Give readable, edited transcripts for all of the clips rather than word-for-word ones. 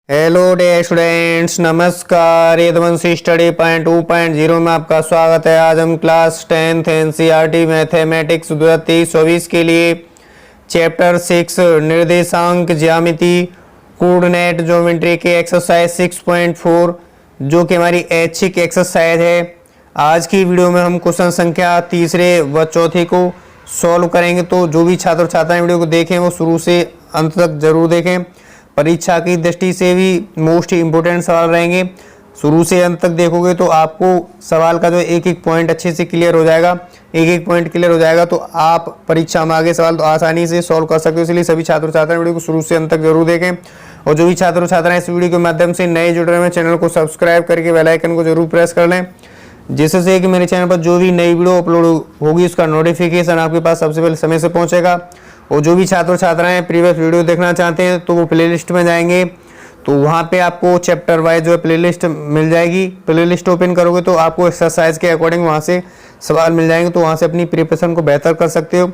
Hello day students, नमस्कार। Yaduvanshi study point 2.0 में आपका स्वागत है। आज हम क्लास 10th एनसीईआरटी मैथमेटिक्स 2023-24 के लिए चैप्टर 6 निर्देशांक ज्यामिति कोऑर्डिनेट ज्योमेट्री के एक्सरसाइज 6.4 जो कि हमारी ऐच्छिक एक्सरसाइज है। आज की वीडियो में हम क्वेश्चन संख्या तीसरे व चौथे को सॉल्व करेंगे। तो जो भी छात्र छात्राएं वीडियो को देखें वो शुरू से अंत तक जरूर देखें। परीक्षा की दृष्टि से भी मोस्ट इम्पोर्टेंट सवाल रहेंगे। शुरू से अंत तक देखोगे तो आपको सवाल का जो एक एक पॉइंट अच्छे से क्लियर हो जाएगा। एक एक पॉइंट क्लियर हो जाएगा तो आप परीक्षा में आगे सवाल तो आसानी से सॉल्व कर सकते हो। इसलिए सभी छात्र छात्राएं वीडियो को शुरू से अंत तक जरूर देखें। और जो भी छात्र छात्राएं इस वीडियो के माध्यम से नए जुड़ रहे हैं, चैनल को सब्सक्राइब करके बेल आइकन को जरूर प्रेस कर लें, जिससे कि मेरे चैनल पर जो भी नई वीडियो अपलोड होगी उसका नोटिफिकेशन आपके पास सबसे पहले समय से पहुंचेगा। और जो भी छात्र छात्राएं प्रीवियस वीडियो देखना चाहते हैं तो वो प्लेलिस्ट में जाएंगे तो वहाँ पे आपको चैप्टर वाइज जो है प्लेलिस्ट मिल जाएगी। प्लेलिस्ट ओपन करोगे तो आपको एक्सरसाइज के अकॉर्डिंग वहाँ से सवाल मिल जाएंगे, तो वहाँ से अपनी प्रिपरेशन को बेहतर कर सकते हो।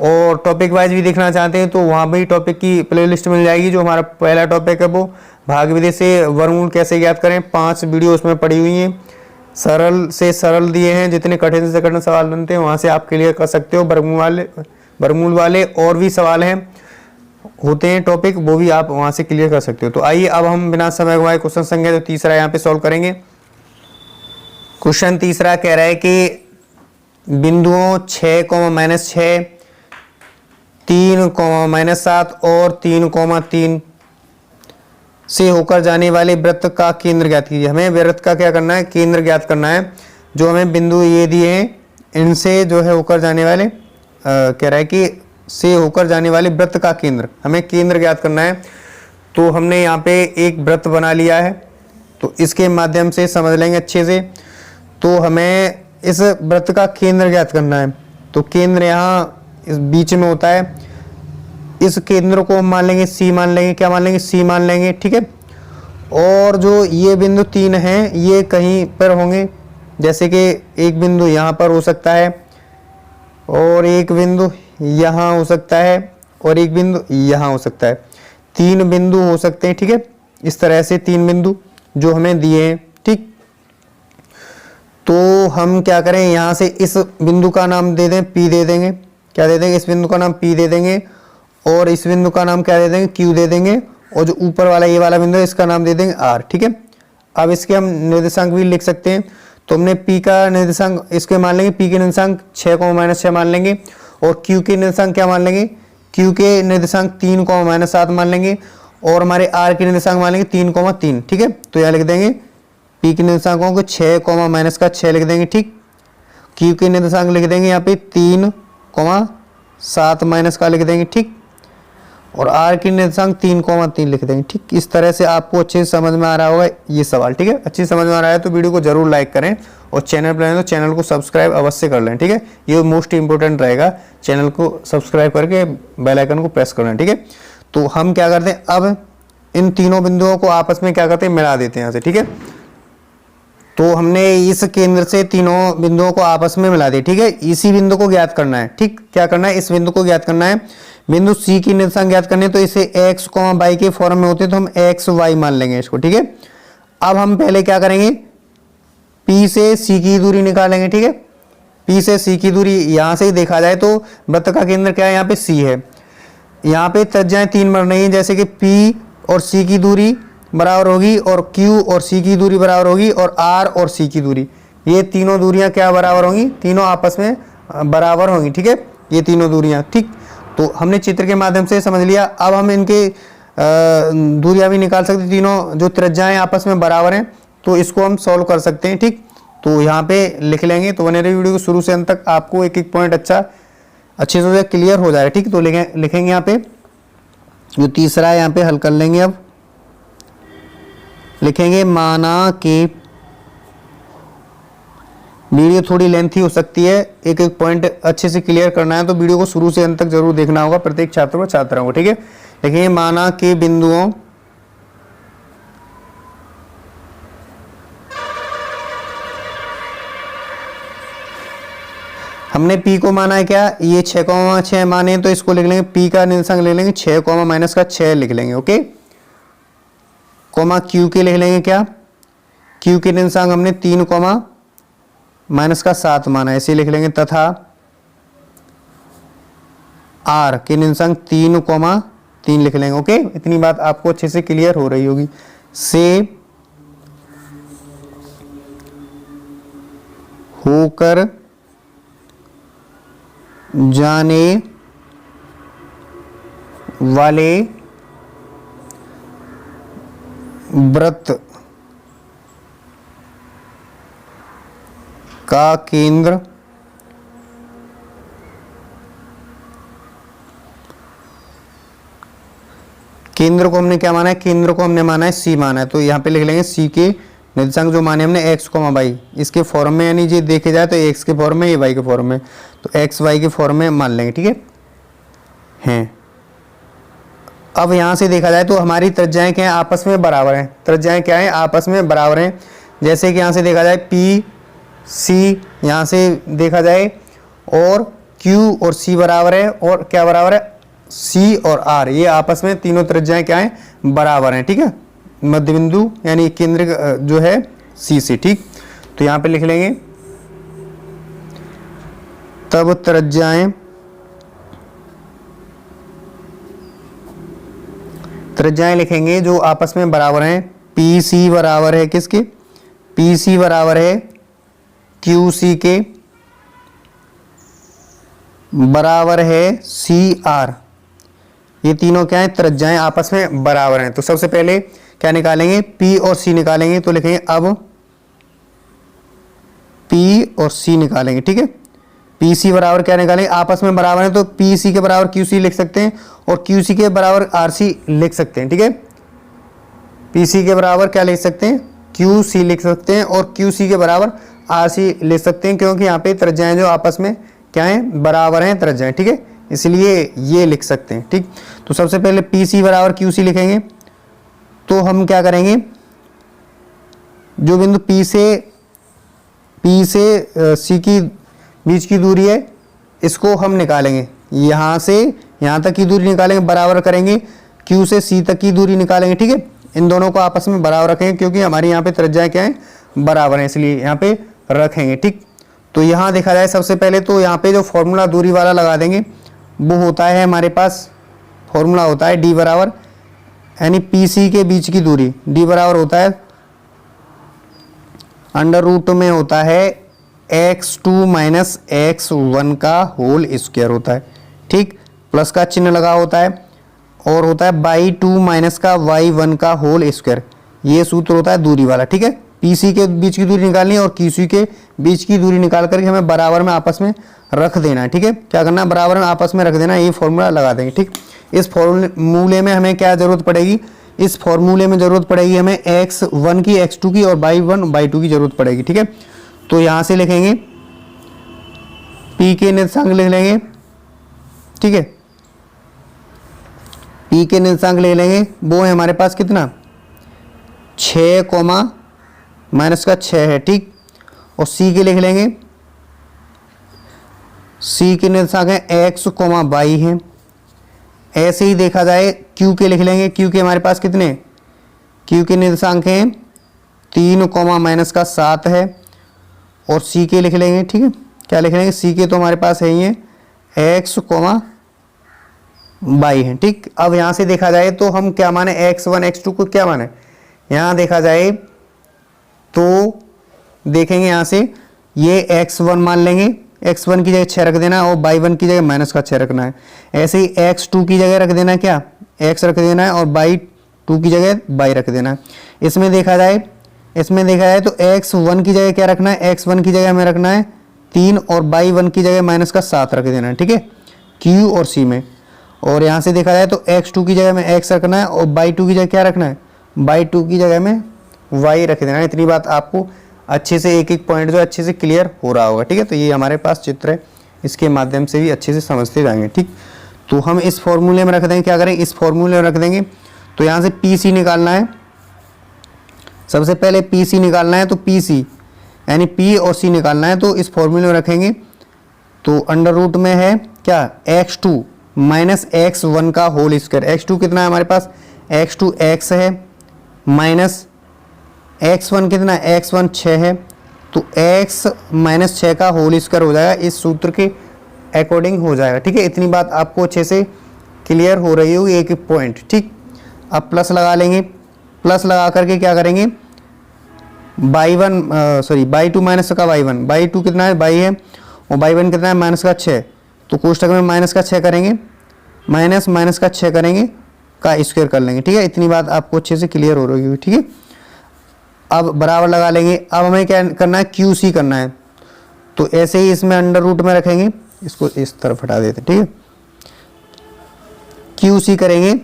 और टॉपिक वाइज भी देखना चाहते हैं तो वहाँ भी टॉपिक की प्लेलिस्ट मिल जाएगी। जो हमारा पहला टॉपिक है वो भाग विधि से वर्गमूल कैसे ज्ञात करें, 5 वीडियो उसमें पड़ी हुई हैं। सरल से सरल दिए हैं, जितने कठिन से कठिन सवाल बनते हैं वहाँ से आप क्लियर कर सकते हो। वर्गमूल वाले और भी सवाल हैं होते हैं टॉपिक, वो भी आप वहाँ से क्लियर कर सकते हो। तो आइए अब हम बिना समय गवाए क्वेश्चन संख्या जो तीसरा यहाँ पे सॉल्व करेंगे। क्वेश्चन तीसरा कह रहा है कि बिंदुओं 6, -6, 3, -7 और 3, से होकर जाने वाले वृत्त का केंद्र ज्ञात कीजिए। हमें वृत्त का क्या करना है, केंद्र ज्ञात करना है। जो हमें बिंदु ये दिए हैं इनसे जो है होकर जाने वाले कह रहा है कि से होकर जाने वाले वृत्त का केंद्र, हमें केंद्र ज्ञात करना है। तो हमने यहाँ पे एक वृत्त बना लिया है, तो इसके माध्यम से समझ लेंगे अच्छे से। तो हमें इस वृत्त का केंद्र ज्ञात करना है। तो केंद्र यहाँ इस बीच में होता है। इस केंद्र को हम मान लेंगे सी, मान लेंगे क्या मान लेंगे, सी मान लेंगे, ठीक है। और जो ये बिंदु 3 हैं ये कहीं पर होंगे, जैसे कि एक बिंदु यहाँ पर हो सकता है और एक बिंदु यहाँ हो सकता है और एक बिंदु यहाँ हो सकता है। 3 बिंदु हो सकते हैं, ठीक है। इस तरह से 3 बिंदु जो हमें दिए हैं, ठीक। तो हम क्या करें, यहाँ से इस बिंदु का नाम दे दें P दे देंगे, क्या दे देंगे, इस बिंदु का नाम P दे देंगे और इस बिंदु का नाम क्या दे देंगे, Q दे देंगे। और जो ऊपर वाला ये वाला बिंदु है इसका नाम दे देंगे R, ठीक है। अब इसके हम निर्देशांक भी लिख सकते हैं। तो हमने P का निर्देशांक इसके मान लेंगे, P के निर्देशांक 6, -6 मान लेंगे और Q के निर्देशांक क्या मान लेंगे, Q के निर्देशांक 3, -7 मान लेंगे और हमारे R के निर्देशांक मान लेंगे 3, 3, ठीक है। तो यहाँ लिख देंगे P के निर्देशांकों को 6, -6 लिख देंगे, ठीक। Q के निर्देशांक लिख देंगे यहाँ पे 3, 7 का लिख देंगे, ठीक। और R के निर्देशांक 3, 3 लिख देंगे, ठीक। इस तरह से आपको अच्छे से समझ में आ रहा होगा ये सवाल, ठीक है। अच्छी समझ में आ रहा है तो वीडियो को जरूर लाइक करें और चैनल पर आए तो चैनल को सब्सक्राइब अवश्य कर लें, ठीक है। ये मोस्ट इंपोर्टेंट रहेगा, चैनल को सब्सक्राइब करके बेल आइकन को प्रेस कर लें, ठीक है। तो हम क्या करते हैं, अब इन तीनों बिंदुओं को आपस में क्या करते हैं, मिला देते हैं यहाँ से, ठीक है। तो हमने इस केंद्र से तीनों बिंदुओं को आपस में मिला दिया, ठीक है। इसी बिंदु को ज्ञात करना है, ठीक। क्या करना है, इस बिंदु को ज्ञात करना है। बिंदु C की निर्देशांक ज्ञात करने तो इसे x, y के फॉर्म में होते हैं तो हम x, y मान लेंगे इसको, ठीक है। अब हम पहले क्या करेंगे, P से C की दूरी निकालेंगे, ठीक है। P से C की दूरी यहाँ से ही देखा जाए तो वृत्त का केंद्र क्या है, यहाँ पे C है। यहाँ पे त्रिज्याएं 3 बन रही हैं, जैसे कि P और C की दूरी बराबर होगी और Q और C की दूरी बराबर होगी और R और C की दूरी, ये तीनों दूरियां क्या बराबर होंगी, तीनों आपस में बराबर होंगी, ठीक है। ये तीनों दूरियां, ठीक। तो हमने चित्र के माध्यम से समझ लिया। अब हम इनके दूरियां भी निकाल सकते, तीनों जो त्रिज्याएं आपस में बराबर हैं तो इसको हम सॉल्व कर सकते हैं, ठीक। तो यहाँ पे लिख लेंगे। तो बने रहिए वीडियो को शुरू से अंत तक, आपको एक एक पॉइंट अच्छे से क्लियर हो जाएगा, ठीक। तो लिखेंगे यहाँ पे जो तीसरा है, यहाँ पे हल कर लेंगे। अब लिखेंगे माना कि वीडियो थोड़ी लेंथी हो सकती है, एक एक पॉइंट अच्छे से क्लियर करना है तो वीडियो को शुरू से अंत तक जरूर देखना होगा प्रत्येक छात्र व छात्राओं को, ठीक है। देखिए माना कि बिंदुओं हमने P को माना है क्या, ये 6, 6 माने तो इसको लिख लेंगे P का निर्देशांक ले लेंगे 6, -6 लिख लेंगे, ओके। कोमा क्यू के लिख लेंगे क्या, क्यू के निर्देशांक हमने 3 कोमा माइनस का 7 माना, ऐसे लिख लेंगे, तथा आर के निर्देशांक 3 कोमा 3 लिख लेंगे। ओके, इतनी बात आपको अच्छे से क्लियर हो रही होगी। से होकर जाने वाले वृत्त का केंद्र केंद्र को हमने क्या माना है, केंद्र को हमने माना है सी माना है, तो यहाँ पे लिख लेंगे सी के निर्देशांक जो माने हमने एक्स कोमा वाई, इसके फॉर्म में, यानी ये देखे जाए तो एक्स के फॉर्म में, ये वाई के फॉर्म में, तो एक्स वाई के फॉर्म में मान लेंगे। ठीक है हैं। अब यहाँ से देखा जाए तो हमारी त्रिज्याएं क्या है, आपस में बराबर हैं। त्रिज्याएं क्या है, आपस में बराबर हैं। जैसे कि यहाँ से देखा जाए पी सी, यहाँ से देखा जाए, और क्यू और सी बराबर है, और क्या बराबर है, सी और आर, ये आपस में तीनों त्रिज्याएं क्या है, बराबर हैं। ठीक है, मध्य बिंदु यानी केंद्र जो है सी से। ठीक, तो यहाँ पे लिख लेंगे तब त्रिज्याएं लिखेंगे जो आपस में बराबर हैं। पी सी बराबर है किसके, पी सी बराबर है क्यू सी के, बराबर है सी आर। ये तीनों क्या है, त्रिज्याएं आपस में बराबर हैं। तो सबसे पहले क्या निकालेंगे, P और C निकालेंगे, तो लिखेंगे अब P और C निकालेंगे। ठीक है, PC बराबर क्या निकालेंगे, आपस में बराबर है, तो PC के बराबर QC लिख सकते हैं, और QC के बराबर RC लिख सकते हैं। ठीक है, PC के बराबर क्या लिख सकते हैं, QC लिख सकते हैं, और QC के बराबर RC लिख सकते हैं, क्योंकि यहाँ पे त्रिज्याएं जो आपस में क्या है, बराबर हैं त्रिज्याएं। ठीक है, इसलिए ये लिख सकते हैं। ठीक, तो सबसे पहले PC बराबर QC लिखेंगे, तो हम क्या करेंगे, जो बिंदु P से C की बीच की दूरी है, इसको हम निकालेंगे, यहाँ से यहाँ तक की दूरी निकालेंगे, बराबर करेंगे, Q से C तक की दूरी निकालेंगे। ठीक है, इन दोनों को आपस में बराबर रखेंगे, क्योंकि हमारी यहाँ पे त्रिज्याएं क्या है, बराबर है, इसलिए यहाँ पे रखेंगे। ठीक, तो यहाँ देखा जाए सबसे पहले तो यहाँ पे जो फॉर्मूला दूरी वाला लगा देंगे, वो होता है हमारे पास, फॉर्मूला होता है d बराबर, यानी PC के बीच की दूरी d बराबर होता है अंडर रूट में होता है x2 माइनस x1 का होल स्क्वायर होता है। ठीक, प्लस का चिन्ह लगा होता है, और होता है बाई 2 माइनस का y1 का होल स्क्वायर, ये सूत्र होता है दूरी वाला। ठीक है, PC के बीच की दूरी निकालनी है, और QC के बीच की दूरी निकाल करके हमें बराबर में आपस में रख देना है। ठीक है, क्या करना है, बराबर में आपस में रख देना है, ये फॉर्मूला लगा देंगे। ठीक, इस फॉर्मूले में हमें क्या जरूरत पड़ेगी, इस फॉर्मूले में जरूरत पड़ेगी हमें x1 की, x2 की, और y1 y2 की जरूरत पड़ेगी। ठीक है, तो यहाँ से लिखेंगे P के निर्देशांक लिख लेंगे। ठीक है, P के निर्देशांक ले लेंगे, वो है हमारे पास कितना, 6 कोमा माइनस का 6 है। ठीक, और C के लिख लेंगे, C के निर्देशांक है x कोमा y है। ऐसे ही देखा जाए Q के लिख लेंगे, Q के हमारे पास कितने, Q के निर्देशांक हैं 3 कोमा माइनस का 7 है, और C के लिख लेंगे। ठीक है, क्या लिख लेंगे, C के तो हमारे पास है ही है x कोमा y है। ठीक, अब यहाँ से देखा जाए तो हम क्या माने, x1 x2 को क्या माने, यहाँ देखा जाए तो देखेंगे, यहाँ से ये x1 मान लेंगे, x1 की जगह 6 रख देना, और y1 की जगह माइनस का 6 रखना है। ऐसे ही x2 की जगह रख देना है, क्या x रख देना है, और y2 की जगह y रख देना है। इसमें देखा जाए तो x1 की जगह क्या रखना है, x1 की जगह हमें रखना है 3, और y1 की जगह माइनस का 7 रख देना है। ठीक है, Q और C में। और यहाँ से देखा जाए तो x2 की जगह में x रखना है, और y2 की जगह क्या रखना है, y2 की जगह में y रख देना है। इतनी बात आपको अच्छे से एक एक पॉइंट जो अच्छे से क्लियर हो रहा होगा। ठीक है, तो ये हमारे पास चित्र है, इसके माध्यम से भी अच्छे से समझते जाएंगे। ठीक, तो हम इस फॉर्मूले में रख देंगे, क्या करें, इस फॉर्मूले में रख देंगे। तो यहाँ से PC निकालना है, सबसे पहले PC निकालना है, तो PC यानी P और C निकालना है, तो इस फॉर्मूले में रखेंगे। तो अंडर रूट में है क्या, x2 माइनस x1 का होल स्क्वायर। x2 कितना है हमारे पास, x2 x है, माइनस x1 कितना है, x1 6 है, तो x माइनस 6 का होल स्क्वायर हो जाएगा, इस सूत्र के अकॉर्डिंग हो जाएगा। ठीक है, इतनी बात आपको अच्छे से क्लियर हो रही होगी, एक एक पॉइंट। ठीक, अब प्लस लगा लेंगे, प्लस लगा करके क्या करेंगे, बाई टू माइनस का बाई टू कितना है, बाई है, और बाई वन कितना है, माइनस का 6, तो कोष्टक में माइनस का 6 करेंगे, माइनस का 6 करेंगे, का स्क्वायर कर लेंगे। ठीक है, इतनी बात आपको अच्छे से क्लियर हो रही होगी। ठीक है, अब बराबर लगा लेंगे। अब हमें क्या करना है, क्यू सी करना है, तो ऐसे ही इसमें अंडर रूट में रखेंगे, इसको इस तरफ हटा देते। ठीक है, क्यू सी करेंगे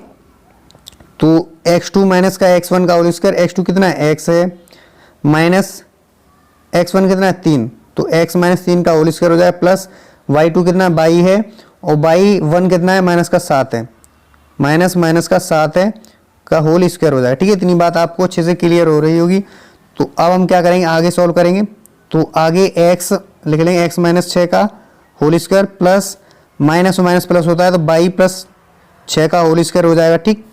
तो x2 माइनस का x1 का होल स्क्वायर, x2 कितना है, x है, माइनस x1 कितना है, 3, तो x माइनस 3 का होल स्क्वायर हो जाएगा, प्लस y2 कितना है, बाई है, और बाई 1 कितना है, माइनस का 7 है, माइनस का 7 है का होल स्क्वायर हो जाएगा। ठीक है, इतनी बात आपको अच्छे से क्लियर हो रही होगी। तो अब हम क्या करेंगे, आगे सॉल्व करेंगे, तो आगे x लिख लेंगे, x माइनस 6 का होल स्क्वायर, प्लस माइनस और माइनस प्लस होता है, तो बाई प्लस 6 का होल स्क्वायर हो जाएगा। ठीक,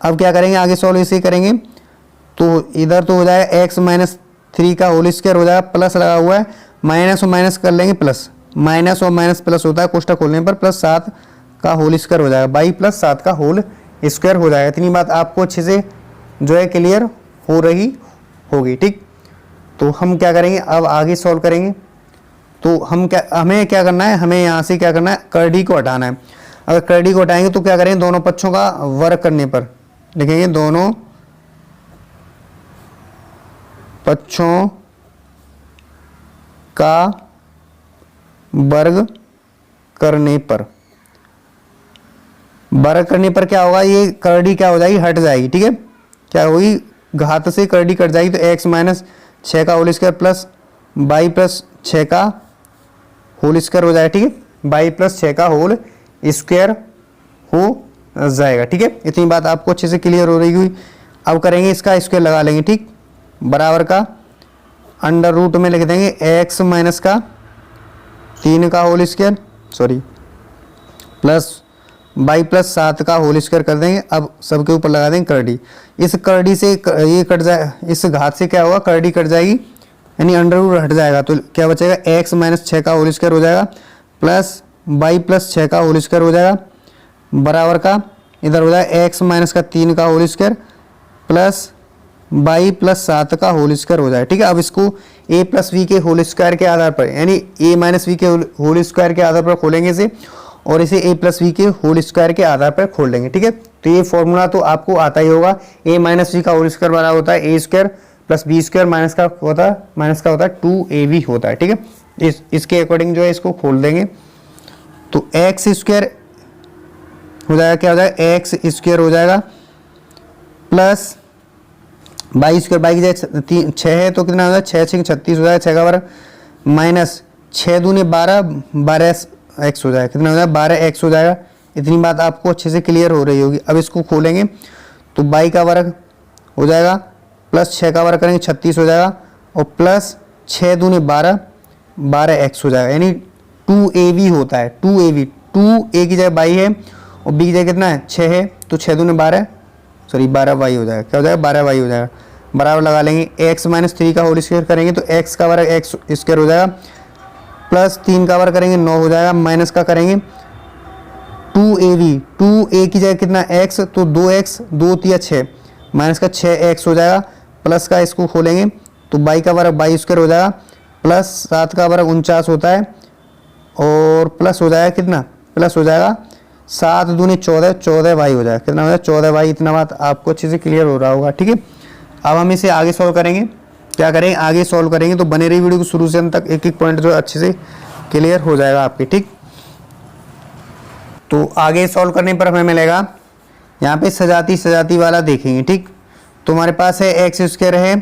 अब क्या करेंगे, आगे सॉल्व इसे करेंगे, तो इधर तो हो जाएगा x माइनस 3 का होल स्क्वायर हो जाएगा, प्लस लगा हुआ है, माइनस और माइनस कर लेंगे प्लस, माइनस और माइनस प्लस होता है कोष्टक खोलने पर, प्लस 7 का होल स्क्वायर हो जाएगा, बाई प्लस 7 का होल स्क्वायर हो जाएगा। इतनी बात आपको अच्छे से जो है क्लियर हो रही होगी। ठीक, तो हम क्या करेंगे, अब आगे सॉल्व करेंगे, तो हमें क्या करना है, हमें यहाँ से क्या करना है, कर्डी को हटाना है। अगर कर्डी को हटाएंगे तो क्या करेंगे, दोनों पक्षों का वर्ग करने पर लिखेंगे, दोनों पक्षों का वर्ग करने पर, वर्ग करने पर क्या होगा, ये कर्डी क्या हो जाएगी, हट जाएगी। ठीक है, क्या होगी, घात से कर्डी कट जाएगी, तो x माइनस 6 का whole square plus by plus 6 का होल स्क्वायर हो जाएगा। ठीक है, बाई प्लस 6 का होल स्क्वायर हो जाएगा। ठीक है, इतनी बात आपको अच्छे से क्लियर हो रही हुई। अब करेंगे, इसका स्क्वायर लगा लेंगे। ठीक, बराबर का अंडर रूट में लिख देंगे x माइनस का 3 का whole square, sorry plus by plus 7 का होल स्क्वायर कर देंगे। अब सबके ऊपर लगा देंगे कर्डी, इस कर्डी से ये कट जाए, इस घात से क्या होगा, कर्डी कट जाएगी, यानी अंडर रूट हट जाएगा, तो क्या बचेगा, x माइनस 6 का होल स्क्वायर हो जाएगा, प्लस बाई प्लस 6 का होल स्क्वायर हो जाएगा, बराबर का इधर हो जाएगा x माइनस का 3 का whole square plus by plus 7 का होल स्क्वायर हो जाएगा। ठीक है, अब इसको a प्लस वी के होल स्क्वायर के आधार पर, यानी a माइनस वी के होल स्क्वायर के आधार पर खोलेंगे इसे, और इसे a प्लस वी के होल स्क्वायर के आधार पर खोल लेंगे। ठीक है, तो ये फॉर्मूला तो आपको आता ही होगा, a माइनस वी का होल स्क्वायर बराबर होता है a square plus b square minus का होता है 2ab होता है। ठीक है, इसके अकॉर्डिंग जो है इसको खोल देंगे, तो एक्स स्क्वायर हो जाएगा, क्या हो जाएगा, एक्स स्क्वायर हो जाएगा प्लस बाई स्क्वायर, बाई की जगह 6 है तो कितना हो जाएगा, 6 6 36 हो जाएगा, 6 का वर्ग माइनस 6 दूनी 12, 12 एक्स हो जाएगा, कितना हो जाएगा, 12 एक्स हो जाएगा। इतनी बात आपको अच्छे से क्लियर हो रही होगी। अब इसको खोलेंगे तो बाई का वर्ग हो जाएगा, प्लस 6 का वर्ग करेंगे 36 हो जाएगा, और प्लस 6 दूनी 12, 12 एक्स हो जाएगा, यानी 2ab होता है, 2ab, 2a की जगह बाई है और b की जगह कितना है, 6 है, तो 6 दूनी 12, सॉरी 12 वाई हो जाएगा, क्या हो जाएगा, 12 वाई हो जाएगा, बराबर लगा लेंगे, x माइनस 3 का होल स्क्वायर करेंगे तो x का वर्ग x स्क्वायर हो जाएगा, प्लस 3 का वर्ग करेंगे 9 हो जाएगा, माइनस का करेंगे 2ab, 2a की जगह कितना x, तो 2x, 2 3 6, माइनस का 6x हो जाएगा, प्लस का इसको खोलेंगे तो बाई का वर्ग बाई स्क्वायर हो जाएगा, प्लस 7 का वर्ग 49 होता है, और प्लस हो जाएगा कितना, प्लस हो जाएगा 7 दूनी 14, 14 वाई हो जाएगा, कितना हो जाएगा, 14 वाई। इतना बात आपको अच्छे से क्लियर हो रहा होगा। ठीक है, अब हम इसे आगे सॉल्व करेंगे, क्या करेंगे, आगे सॉल्व करेंगे, तो बने रही वीडियो को शुरू से अंत तक, एक एक पॉइंट जो अच्छे से क्लियर हो जाएगा आपके। ठीक, तो आगे सॉल्व करने पर हमें मिलेगा, यहाँ पे सजाती वाला देखेंगे। ठीक, तो हमारे पास है एक्स स्क्वायर है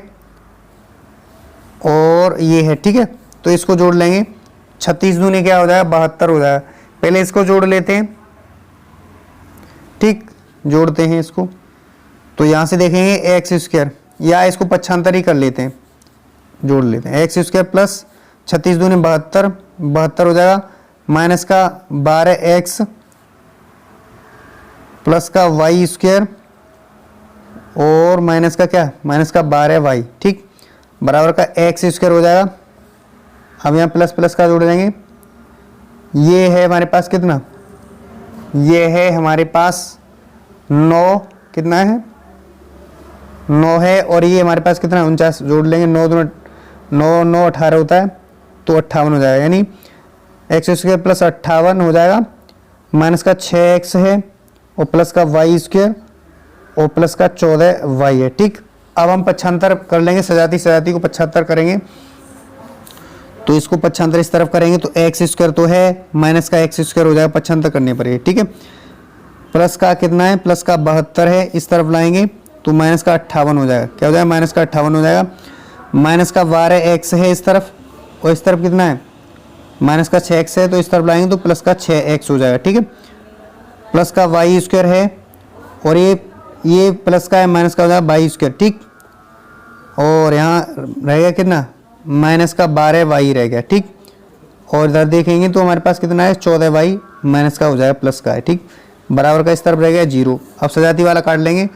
और ये है। ठीक है, तो इसको जोड़ लेंगे, 36 दूनी क्या हो जाएगा, 72 हो जाएगा। पहले इसको जोड़ लेते हैं। ठीक, जोड़ते हैं इसको, तो यहाँ से देखेंगे एक्स स्क्वायर, या इसको पक्षांतर कर लेते हैं, जोड़ लेते हैं, एक्स स्क्वायर प्लस 36 दूनी 72, 72 हो जाएगा, माइनस का 12x प्लस का वाई स्क्वायर और माइनस का क्या, माइनस का 12y, ठीक, बराबर का एक्स स्क्वायर हो जाएगा। अब यहाँ प्लस प्लस का जोड़ देंगे, ये है हमारे पास कितना, ये है हमारे पास 9, कितना है 9 है, और ये हमारे पास कितना 49, जोड़ लेंगे 9 2 9 9 18 होता है, तो 58 हो जाएगा, यानी एक्स स्क्वायर प्लस 58 हो जाएगा, माइनस का 6x है और प्लस का वाई स्क्वायर और प्लस का 14y है, ठीक। अब हम पक्षांतर कर लेंगे, सजाती को पक्षांतर करेंगे, तो इसको पक्षांतर इस तरफ करेंगे तो एक्स स्क्वायर तो है, माइनस का एक्स स्क्वायर हो जाएगा पक्षांतर करने पर, ठीक है। प्लस का कितना है, प्लस का 72 है, इस तरफ लाएंगे तो माइनस का 58 हो जाएगा, क्या हो जाएगा, माइनस का 58 हो जाएगा। माइनस का 12x है इस तरफ, और इस तरफ कितना है, माइनस का 6x है, तो इस तरफ लाएंगे तो प्लस का 6x हो जाएगा, ठीक है। प्लस का वाई स्क्वायर है, और ये प्लस का है, माइनस का हो जाएगा वाई स्क्वायर, ठीक। और यहाँ रहेगा कितना, माइनस का 12y रह गया, ठीक। और इधर देखेंगे तो हमारे पास कितना है, 14y माइनस का हो जाएगा प्लस का है, ठीक, बराबर का इस तरफ रह गया 0। अब सजाती वाला काट लेंगे,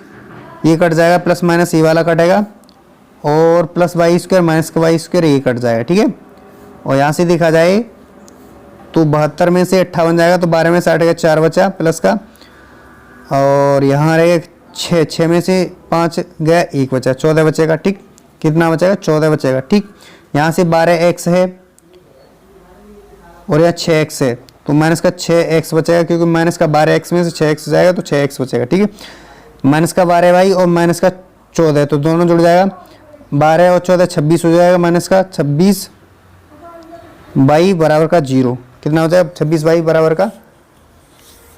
ये कट जाएगा, प्लस माइनस ये वाला कटेगा, और प्लस वाई स्क्वायर माइनस का वाई स्क्वायर ये कट जाएगा, ठीक है। और यहाँ से देखा जाए तो 72 में से 58 जाएगा, तो 12 में से 8 4 बचा प्लस का, और यहाँ रहेगा 6 में से 5 गया 1 बचा, 14 बचेगा, ठीक। कितना बचेगा, 14 बचेगा, ठीक। यहाँ से 12x है और यहाँ 6x है, तो माइनस का 6x बचेगा, क्योंकि माइनस का 12x में से 6x जाएगा तो 6x बचेगा, ठीक है। माइनस का 12y और माइनस का 14, तो दोनों जुड़ जाएगा, 12 और 14 26 हो जाएगा, माइनस का 26y बराबर का 0, कितना हो जाएगा, 26y बराबर का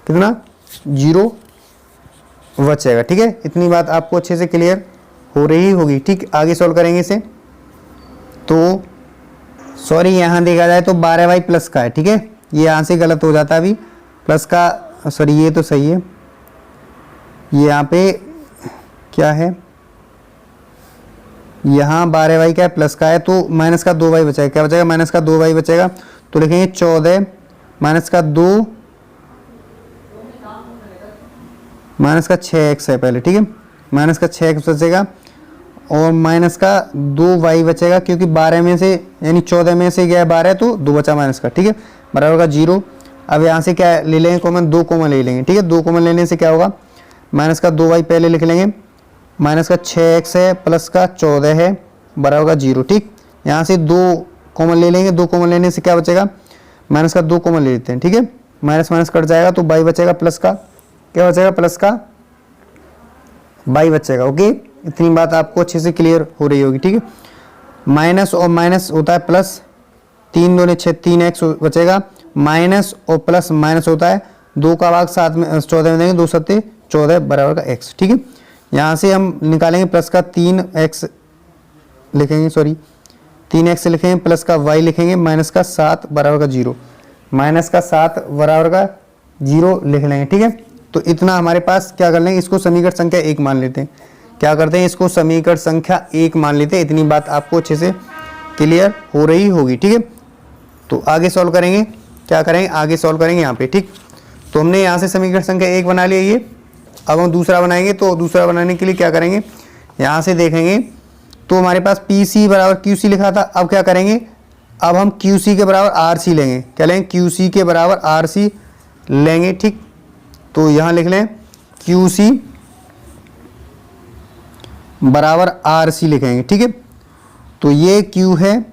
कितना 0 बचेगा, ठीक है। इतनी बात आपको अच्छे से क्लियर हो रही होगी, ठीक। आगे सॉल्व करेंगे इसे, तो सॉरी यहाँ देखा जाए तो 12y प्लस का है, ठीक है, ये यहाँ से गलत हो जाता है अभी, प्लस का सॉरी ये तो सही है, ये यहाँ पे क्या है, यहाँ 12y क्या है, प्लस का है, तो माइनस का 2y बचेगा, क्या बचेगा, माइनस का 2y बचेगा, तो लिखेंगे 14 माइनस का 2 माइनस का 6x है पहले, ठीक है, माइनस का 6x बचेगा, और माइनस का 2y बचेगा, क्योंकि 12 में से यानी 14 में से गया 12, तो 2 बचा माइनस का, ठीक है, बराबर का 0। अब यहाँ से क्या ले लेंगे कॉमन, 2 कॉमन ले लेंगे, ठीक है। 2 कॉमन लेने से क्या होगा, माइनस का 2y पहले लिख लेंगे, माइनस का 6x है प्लस का 14 है बराबर का 0, ठीक। यहाँ से 2 कॉमन ले लेंगे, 2 कॉमन लेने से क्या बचेगा, माइनस का 2 कॉमन ले लेते हैं, ठीक है, माइनस माइनस कट जाएगा, तो y बचेगा प्लस का, क्या बचेगा, प्लस का y बचेगा, ओके। इतनी बात आपको अच्छे से क्लियर हो रही होगी, ठीक है। माइनस और माइनस होता है प्लस, 3 2 6 3x बचेगा, माइनस और प्लस माइनस होता है, 2 का भाग 7 में 14 में देंगे, 2 7 14 बराबर का x, ठीक है। यहाँ से हम निकालेंगे प्लस का 3x लिखेंगे, सॉरी 3x लिखेंगे, प्लस का y लिखेंगे, माइनस का 7 बराबर का 0, माइनस का 7 बराबर का 0 लिख लेंगे, ठीक है। तो इतना हमारे पास क्या कर लेंगे, इसको समीकरण संख्या 1 मान लेते हैं, क्या करते हैं, इसको समीकरण संख्या 1 मान लेते हैं। इतनी बात आपको अच्छे से क्लियर हो रही होगी, ठीक है। तो आगे सॉल्व करेंगे, क्या करेंगे, आगे सॉल्व करेंगे यहाँ पे, ठीक। तो हमने यहाँ से समीकरण संख्या 1 बना लिया, ये अब हम दूसरा बनाएंगे, तो दूसरा बनाने के लिए क्या करेंगे, यहाँ से देखेंगे तो हमारे पास PC बराबर QC लिखा था, अब क्या करेंगे, अब हम QC के बराबर RC लेंगे, क्या लेंगे, QC के बराबर RC लेंगे, ठीक। तो यहाँ लिख लें QC बराबर RC लिखेंगे, ठीक है। तो ये Q है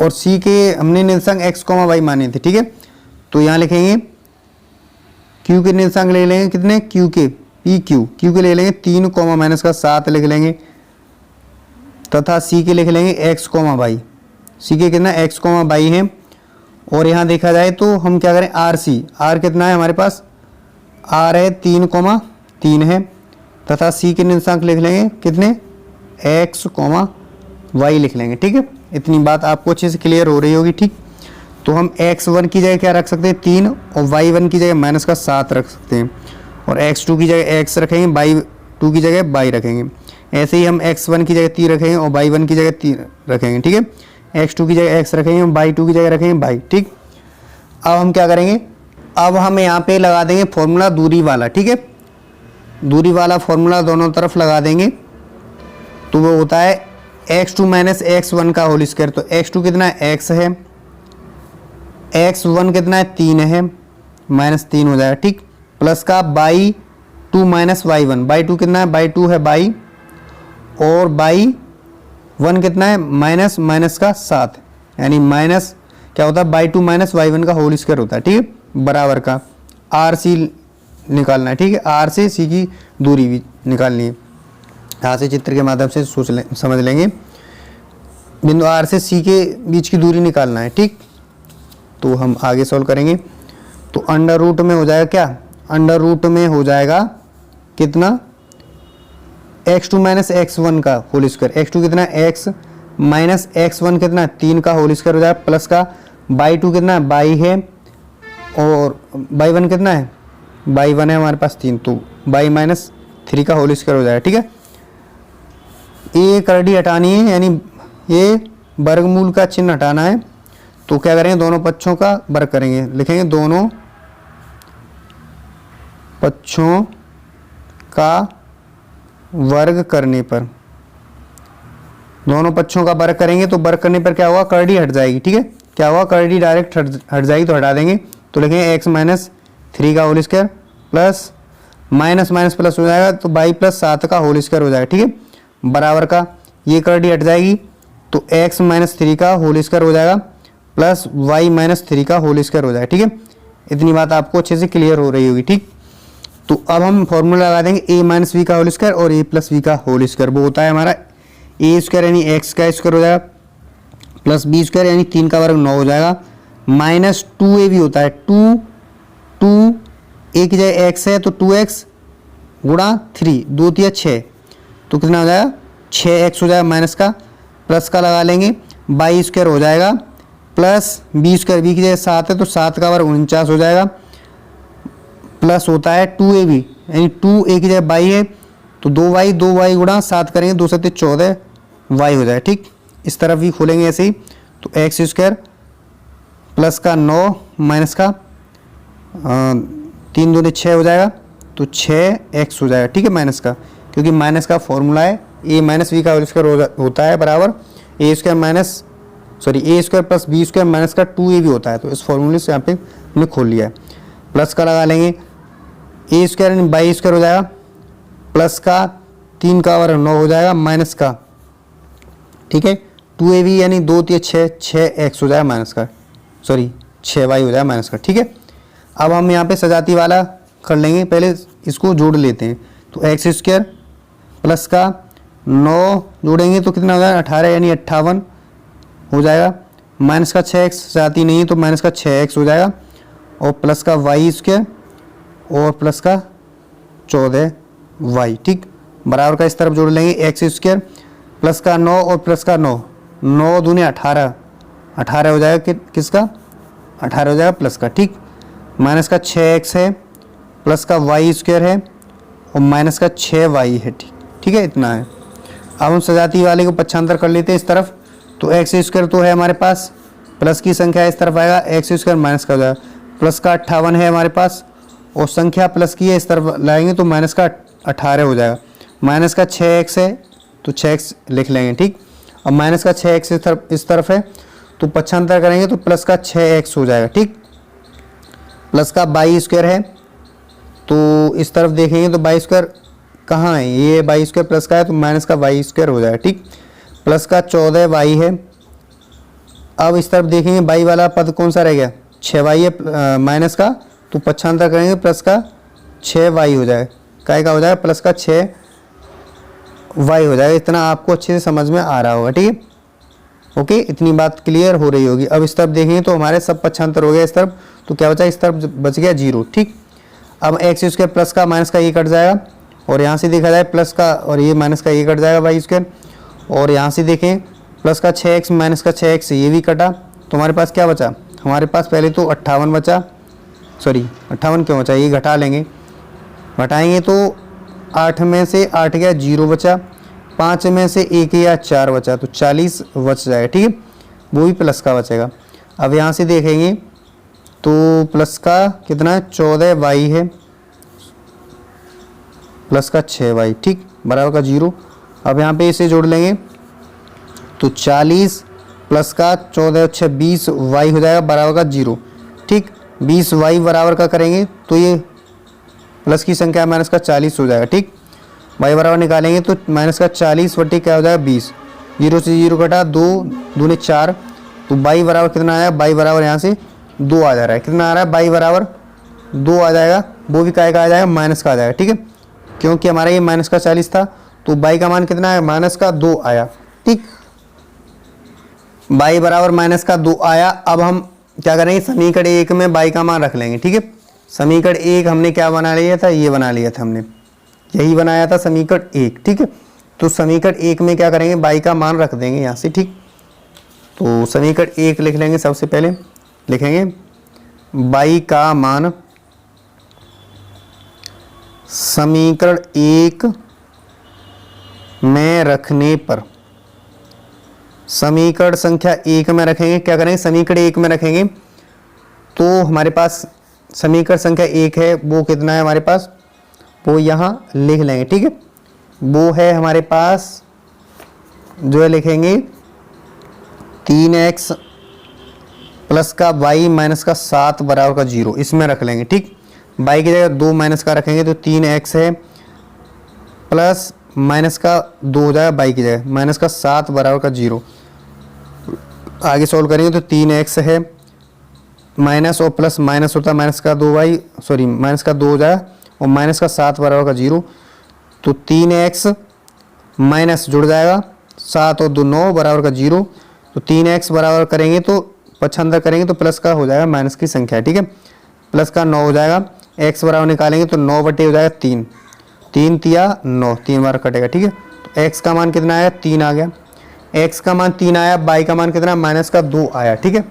और C के हमने निर्देशांक x, y माने थे, ठीक है। तो यहाँ लिखेंगे Q के निर्देशांक ले लेंगे कितने, Q के PQ, Q के ले लेंगे 3 माइनस का 7 लिख लेंगे, तथा C के लिख लेंगे x, y, C के कितना x, y है। और यहाँ देखा जाए तो हम क्या करें, RC, R कितना है हमारे पास, R है 3 है, तथा C के निर्देशांक लिख लेंगे कितने, x, y लिख लेंगे, ठीक है। इतनी बात आपको अच्छे से क्लियर हो रही होगी, ठीक। तो हम x1 की जगह क्या रख सकते हैं, 3, और y1 की जगह माइनस का 7 रख सकते हैं, और x2 की जगह x रखेंगे, y2 की जगह y रखेंगे। ऐसे ही हम x1 की जगह 3 रखेंगे और y1 की जगह 3 रखेंगे, ठीक है। x2 की जगह x रखेंगे, y2 की जगह रखेंगे y, ठीक। अब हम क्या करेंगे, अब हम यहाँ पे लगा देंगे फॉर्मूला दूरी वाला, ठीक है, दूरी वाला फॉर्मूला दोनों तरफ लगा देंगे। तो वो होता है x2 माइनस x1 का होल स्क्वायर। तो x2 कितना है, x है, x1 कितना है, 3 है, माइनस 3 हो जाएगा, ठीक। प्लस का y2 माइनस y1, y2 कितना है, y2 है y, और y1 कितना है, माइनस माइनस का 7, यानी माइनस क्या होता है, y2 माइनस y1 का होल स्क्वायर होता है, ठीक है, बराबर का आर सी निकालना है, ठीक है, आर से सी की दूरी भी निकालनी है। यहाँ से चित्र के माध्यम से समझ लेंगे, बिंदु आर से सी के बीच की दूरी निकालना है, ठीक। तो हम आगे सॉल्व करेंगे। तो अंडर रूट में हो जाएगा क्या, अंडर रूट में हो जाएगा कितना, x2 माइनस x1 का होल स्क्वायर, x2 कितना है, x माइनस x1 कितना है, 3 का होल स्क्वायर हो जाएगा, प्लस का y2 कितना है, y है, और y1 कितना है, y1 है हमारे पास 3, तो y माइनस 3 का होल स्क्वायर हो जाएगा, ठीक है। ये करड़ी हटानी है, यानी ये वर्गमूल का चिन्ह हटाना है। तो क्या करेंगे, दोनों पक्षों का वर्ग करेंगे, लिखेंगे दोनों पक्षों का वर्ग करने पर, दोनों पक्षों का वर्ग करेंगे तो वर्ग करने पर क्या होगा, करड़ी हट जाएगी, ठीक है, क्या होगा, करड़ी डायरेक्ट हट जाएगी, तो हटा देंगे। तो लिखेंगे x माइनस 3 का whole square plus minus minus plus हो जाएगा, तो y प्लस 7 का होल स्क्वायर हो जाएगा, ठीक है, बराबर का ये करड़ी हट जाएगी, तो x माइनस 3 का होल स्क्वायर हो जाएगा प्लस y माइनस 3 का होल स्क्वायर हो जाएगा, ठीक है। इतनी बात आपको अच्छे से क्लियर हो रही होगी, ठीक। तो अब हम फॉर्मूला लगा देंगे a माइनस वी का होल स्क्वायर और a प्लस वी का होल स्क्वायर, वो होता है हमारा a स्क्वायर यानी x का स्क्वायर हो जाएगा प्लस b स्क्वायर यानी 3 का वर्ग 9 हो जाएगा, माइनस 2ab होता है, 2 a की जगह x है तो 2x गुणा 3, 2 3 6, तो कितना हो जाएगा, 6x हो जाएगा, माइनस का प्लस का लगा लेंगे, y स्क्वायर हो जाएगा प्लस b स्क्वायर, b की जगह 7 है तो 7 का वर्ग 49 हो जाएगा, प्लस होता है 2ab यानी 2a की जगह y है तो 2y गुणा 7 करेंगे, 2 7 14 y हो जाएगा, ठीक। इस तरफ भी खोलेंगे ऐसे ही, तो x स्क्वायर प्लस का 9 माइनस का 3 2 6 हो जाएगा, तो 6x हो जाएगा, ठीक है, माइनस का, क्योंकि माइनस का फॉर्मूला है a माइनस वी का होल स्क्वायर होता है बराबर a square plus b square minus का 2ab होता है। तो इस फॉर्मूले से यहाँ पे हमने खोल लिया है, प्लस का लगा लेंगे, a स्क्वायर यानी बाई स्क्वायर हो जाएगा प्लस का 3 का वर्ग 9 हो जाएगा, माइनस का, ठीक है, 2ab यानी 2 3 6x हो जाएगा, माइनस का 6y हो जाएगा, माइनस का, ठीक है। अब हम यहाँ पे सजाती वाला कर लेंगे, पहले इसको जोड़ लेते हैं। तो x स्क्वायर प्लस का 9 जोड़ेंगे तो कितना हो जाएगा, 18 यानी 58 हो जाएगा, माइनस का 6x जाती नहीं है तो माइनस का 6x हो जाएगा, और प्लस का y स्क्वायर और प्लस का 14y, ठीक, बराबर का इस तरफ जोड़ लेंगे, x स्क्वायर प्लस का 9 और प्लस का 9 दूनी 18 हो जाएगा, किसका 18 हो जाएगा प्लस का, ठीक, माइनस का 6x है प्लस का y स्क्वायर है और माइनस का 6y है, ठीक है, इतना है। अब हम सजाती वाले को पक्षांतर कर लेते हैं इस तरफ। तो x स्क्वायर तो है हमारे पास, प्लस की संख्या इस तरफ आएगा, x स्क्वायर माइनस का हो जाएगा, प्लस का 58 है हमारे पास और संख्या प्लस की है, इस तरफ लाएंगे तो माइनस का 18 हो जाएगा, माइनस का 6x है तो 6x लिख लेंगे, ठीक, और माइनस का 6x इस तरफ है तो पक्षांतर करेंगे तो प्लस का 6x हो जाएगा, ठीक, प्लस का y स्क्वायर है तो इस तरफ देखेंगे तो y स्क्वायर कहाँ है, ये y स्क्वायर प्लस का है तो माइनस का y स्क्वायर हो जाएगा, ठीक, प्लस का 14y है। अब इस तरफ देखेंगे y वाला पद कौन सा रह गया, 6y है माइनस का, तो पक्षांतर करेंगे प्लस का 6y हो जाएगा, काय का हो जाएगा प्लस का 6y हो जाएगा। इतना आपको अच्छे से समझ में आ रहा होगा, ठीक है, ओके, इतनी बात क्लियर हो रही होगी। अब इस तरफ देखेंगे तो हमारे सब पक्षांतर हो गया इस तरफ, तो क्या बचा, इस तरफ बच गया 0, ठीक। अब x स्क्वायर प्लस का माइनस का ये कट जाएगा और यहाँ से देखा जाए प्लस का और ये माइनस का ये कट जाएगा y स्क्वायर, और यहाँ से देखें प्लस का 6x माइनस का 6x ये भी कटा, तो हमारे पास क्या बचा, हमारे पास पहले तो 58 बचा, 58 क्यों बचा, ये घटा लेंगे, घटाएंगे तो 8 में से 8 गया 0 बचा, 5 में से 1 या 4 बचा तो 40 बच जाएगा, ठीक है, वो भी प्लस का बचेगा। अब यहाँ से देखेंगे तो प्लस का कितना 14y है प्लस का 6y, ठीक, बराबर का 0। अब यहाँ पे इसे जोड़ लेंगे तो 40 प्लस का 14 6 20y हो जाएगा बराबर का 0, ठीक। 20y बराबर का करेंगे तो ये प्लस की संख्या माइनस का 40 हो जाएगा, ठीक। y बराबर निकालेंगे तो माइनस का 40 बटे क्या हो जाएगा 20, 0 से 0 कटा, 2 दूने 4, तो y बराबर कितना आया, y बराबर यहाँ से 2 आ जा रहा है। कितना आ रहा है, y बराबर 2 आ जाएगा, वो भी काय का आ जाएगा, माइनस का आ जाएगा, ठीक है, क्योंकि हमारा ये माइनस का 40 था तो y का मान कितना है, माइनस का 2 आया, ठीक। y बराबर माइनस का 2 आया। अब हम क्या करेंगे, समीकरण 1 में y का मान रख लेंगे, ठीक है। समीकरण 1 हमने क्या बना लिया था, ये बना लिया था हमने, यही बनाया था समीकरण 1, ठीक है। तो समीकरण 1 में क्या करेंगे, y का मान रख देंगे यहाँ से, ठीक। तो समीकरण 1 लिख लेंगे, सबसे पहले लिखेंगे y का मान समीकरण 1 में रखने पर, समीकरण संख्या 1 में रखेंगे, क्या करेंगे, समीकरण 1 में रखेंगे तो हमारे पास समीकरण संख्या 1 है, वो कितना है हमारे पास, वो यहाँ लिख लेंगे, ठीक है। वो है हमारे पास जो है, लिखेंगे 3x प्लस का y माइनस का 7 बराबर का 0, इसमें रख लेंगे, ठीक। y की जगह 2 माइनस का रखेंगे तो 3x है प्लस माइनस का 2 हो जाएगा, y की जगह माइनस का 7 बराबर का 0। आगे सॉल्व करेंगे तो 3x है माइनस और प्लस माइनस होता है, माइनस का 2y, सॉरी माइनस का 2 हो जाएगा और माइनस का 7 बराबर का 0, तो 3x माइनस जुड़ जाएगा, 7 और 2 9 बराबर का 0, तो 3x बराबर करेंगे तो पक्षांतर करेंगे तो प्लस का हो जाएगा माइनस की संख्या, ठीक है, प्लस का 9 हो जाएगा। x बराबर निकालेंगे तो 9 बटे हो जाएगा 3, 3 तिया 9, 3 बार कटेगा, ठीक है। तो x का मान कितना आया, 3 आ गया, x का मान 3 आया, y का मान कितना, माइनस का 2 आया, ठीक है।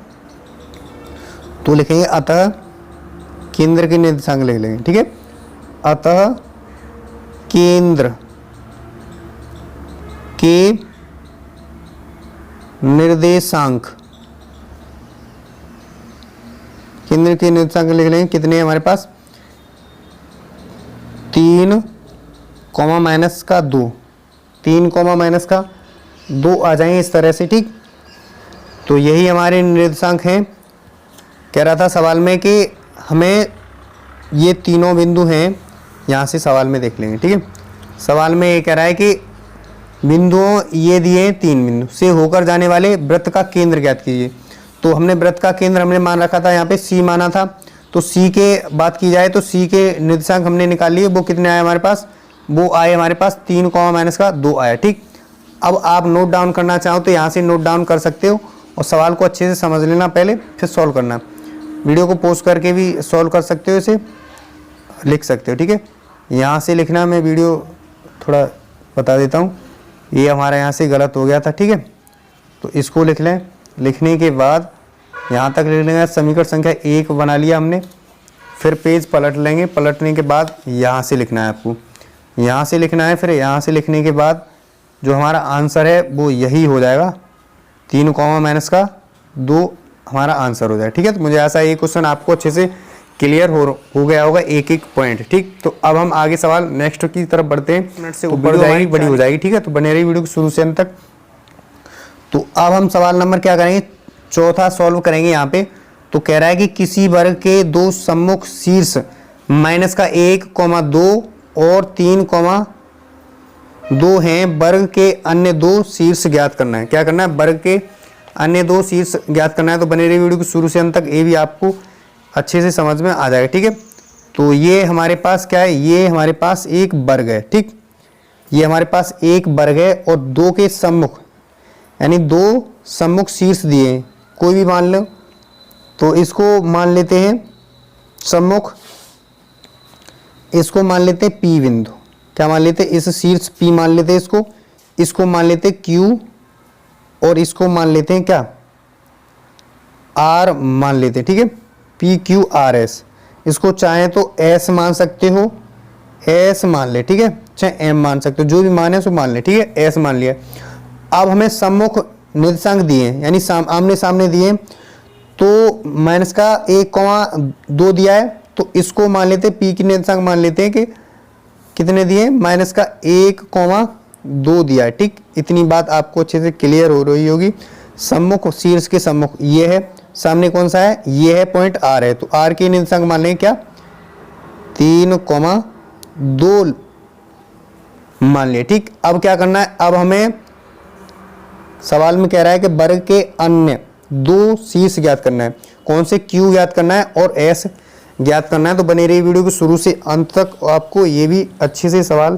तो लिखेंगे अतः केंद्र के निर्देशांक लिख लेंगे, ठीक है। अतः केंद्र के निर्देशांक, केंद्र के निर्देशांक लिख लेंगे, कितने हैं हमारे पास, 3 कॉमा माइनस का 2, 3 कॉमा माइनस का 2 आ जाएंगे इस तरह से, ठीक। तो यही हमारे निर्देशांक हैं। कह रहा था सवाल में कि हमें ये तीनों बिंदु हैं, यहाँ से सवाल में देख लेंगे, ठीक है। सवाल में ये कह रहा है कि बिंदुओं ये दिए 3 बिंदु से होकर जाने वाले वृत्त का केंद्र ज्ञात कीजिए। तो हमने वृत्त का केंद्र हमने मान रखा था, यहाँ पे C माना था, तो C के बात की जाए तो C के निर्देशांक हमने निकाल लिए, वो कितने आए हमारे पास, वो आए हमारे पास 3 कॉमा माइनस का 2 आया, ठीक। अब आप नोट डाउन करना चाहो तो यहाँ से नोट डाउन कर सकते हो और सवाल को अच्छे से समझ लेना पहले, फिर सॉल्व करना। वीडियो को पोस्ट करके भी सॉल्व कर सकते हो, इसे लिख सकते हो, ठीक है। यहाँ से लिखना, मैं वीडियो थोड़ा बता देता हूँ, ये हमारा यहाँ से गलत हो गया था, ठीक है। तो इसको लिख लें, लिखने के बाद यहाँ तक लिख लेंगे, समीकरण संख्या 1 बना लिया हमने, फिर पेज पलट लेंगे, पलटने के बाद यहाँ से लिखना है आपको, यहाँ से लिखना है, फिर यहाँ से लिखने के बाद जो हमारा आंसर है वो यही हो जाएगा, 3 कॉमा माइनस का 2 हमारा आंसर हो जाएगा, ठीक है। तो मुझे ऐसा ये क्वेश्चन आपको अच्छे से क्लियर हो गया होगा, एक एक पॉइंट, ठीक। तो अब हम आगे सवाल नेक्स्ट की तरफ बढ़ते हैं, मिनट से ऊपर जाएगी, बड़ी हो जाएगी, ठीक है। तो बने रही वीडियो शुरू से अंत तक। तो अब हम सवाल नंबर क्या करेंगे, चौथा सॉल्व करेंगे यहाँ पे। तो कह रहा है कि किसी वर्ग के 2 सम्मुख शीर्ष माइनस का 1, 2 और 3, 2 हैं, वर्ग के अन्य 2 शीर्ष ज्ञात करना है। क्या करना है, वर्ग के अन्य 2 शीर्ष ज्ञात करना है। तो बने रही वीडियो को शुरू से अंत तक, ये भी आपको अच्छे से समझ में आ जाएगा, ठीक है। तो ये हमारे पास क्या है, ये हमारे पास एक वर्ग है, ठीक। ये हमारे पास एक वर्ग है और 2 के सम्मुख, यानी 2 सम्मुख शीर्ष दिए हैं, कोई भी मान लो। तो इसको मान लेते हैं सम्मुख, इसको मान लेते हैं P बिंदु, क्या मान लेते हैं, इस शीर्ष P मान लेते हैं, इसको मान लेते हैं Q और इसको मान लेते हैं क्या, R मान लेते हैं, ठीक है, PQRS। इसको चाहे तो S मान सकते हो, S मान ले, ठीक है, चाहे M मान सकते हो, जो भी मान है सो मान ले, ठीक है, S मान लिया। अब हमें सम्मुख निर्देशांक दिए हैं, यानी आमने सामने दिए हैं, तो माइनस का 1,2 दिया है, तो इसको मान लेते हैं पी के निर्देशांक मान लेते हैं कि कितने दिए, माइनस का 1,2 दिया है। ठीक, इतनी बात आपको अच्छे से क्लियर हो रही होगी। सम्मुख शीर्ष के सम्मुख ये है, सामने कौन सा है, ये है पॉइंट आर है, तो आर के निर्देशांक मान लेंगे क्या 3,2 मान लिए। ठीक, अब क्या करना है, अब हमें सवाल में कह रहा है कि वर्ग के अन्य 2 शीर्ष ज्ञात करना है। कौन से, क्यू ज्ञात करना है और एस ज्ञात करना है। तो बने रही वीडियो को शुरू से अंत तक, आपको ये भी अच्छे से सवाल